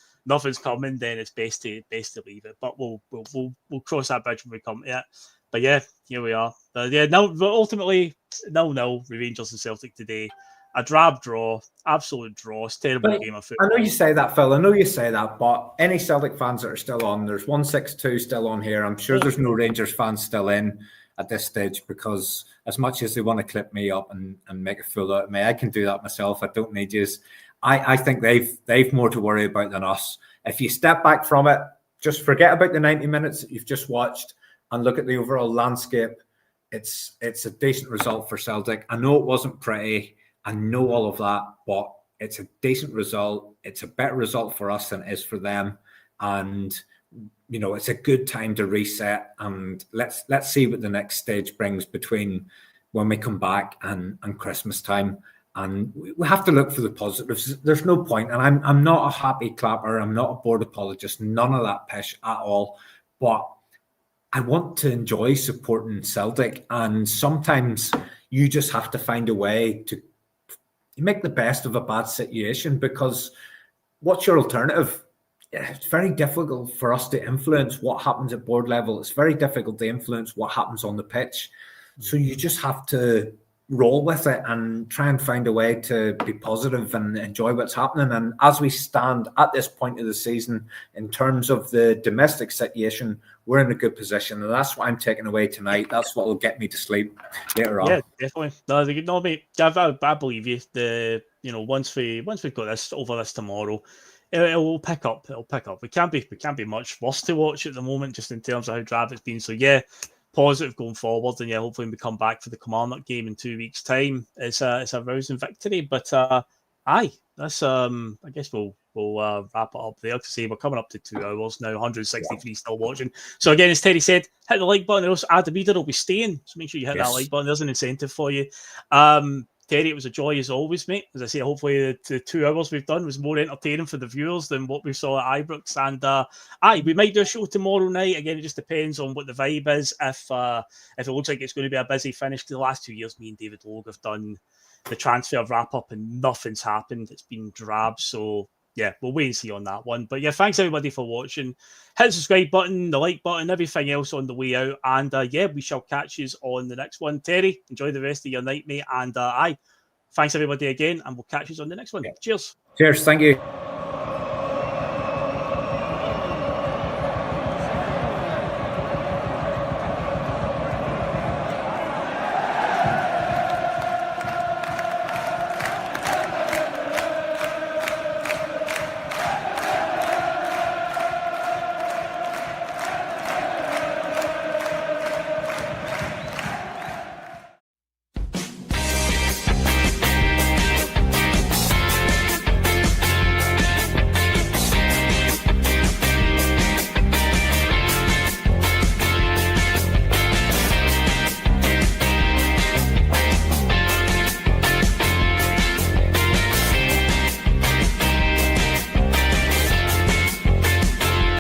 coming, then it's best to leave it. But we'll cross that bridge when we come to it. But yeah, here we are. Ultimately, 0-0 Rangers and Celtic today. A drab draw, absolute draw. It's a terrible game of football. I know you say that, Phil. I know you say that, but any Celtic fans that are still on, there's 162 still on here. I'm sure there's no Rangers fans still in at this stage, because as much as they want to clip me up and make a fool out of me, I can do that myself. I don't need you. I think they've more to worry about than us. If you step back from it, just forget about the 90 minutes that you've just watched and look at the overall landscape. It's a decent result for Celtic. I know it wasn't pretty. I know all of that, but it's a decent result. It's a better result for us than it is for them. And, it's a good time to reset. And let's see what the next stage brings between when we come back and Christmas time. And we have to look for the positives. There's no point. And I'm not a happy clapper. I'm not a bored apologist. None of that pish at all. But I want to enjoy supporting Celtic, and sometimes you just have to find a way to make the best of a bad situation, because what's your alternative? It's very difficult for us to influence what happens at board level. It's very difficult to influence what happens on the pitch. So you just have to roll with it and try and find a way to be positive and enjoy what's happening. And as we stand at this point of the season, in terms of the domestic situation, we're in a good position, and that's what I'm taking away tonight. That's what will get me to sleep later on. Yeah, definitely. No, mate, I believe you. Once we've got this over this tomorrow, it will pick up. It'll pick up. We can't be much worse to watch at the moment, just in terms of how drab it's been. So yeah, positive going forward, and yeah, hopefully when we come back for the Kilmarnock game in 2 weeks' time, it's a rousing victory. But that's I guess we'll wrap it up there, to say we're coming up to 2 hours now, 163 still watching. So again, as Terry said, hit the like button. Also, Ad the Reader will be staying, so make sure you hit that like button. There's an incentive for you. Terry, it was a joy as always, mate. As I say, hopefully the 2 hours we've done was more entertaining for the viewers than what we saw at Ibrox. And we might do a show tomorrow night. Again, it just depends on what the vibe is. If it looks like it's going to be a busy finish, to the last 2 years, me and David Logue have done the transfer wrap up and nothing's happened. It's been drab. So yeah, we'll wait and see on that one. But yeah, thanks everybody for watching. Hit the subscribe button, the like button, everything else on the way out. And yeah, we shall catch you on the next one. Terry, enjoy the rest of your night, mate. And thanks everybody again, and we'll catch you on the next one. Cheers. Cheers. Thank you.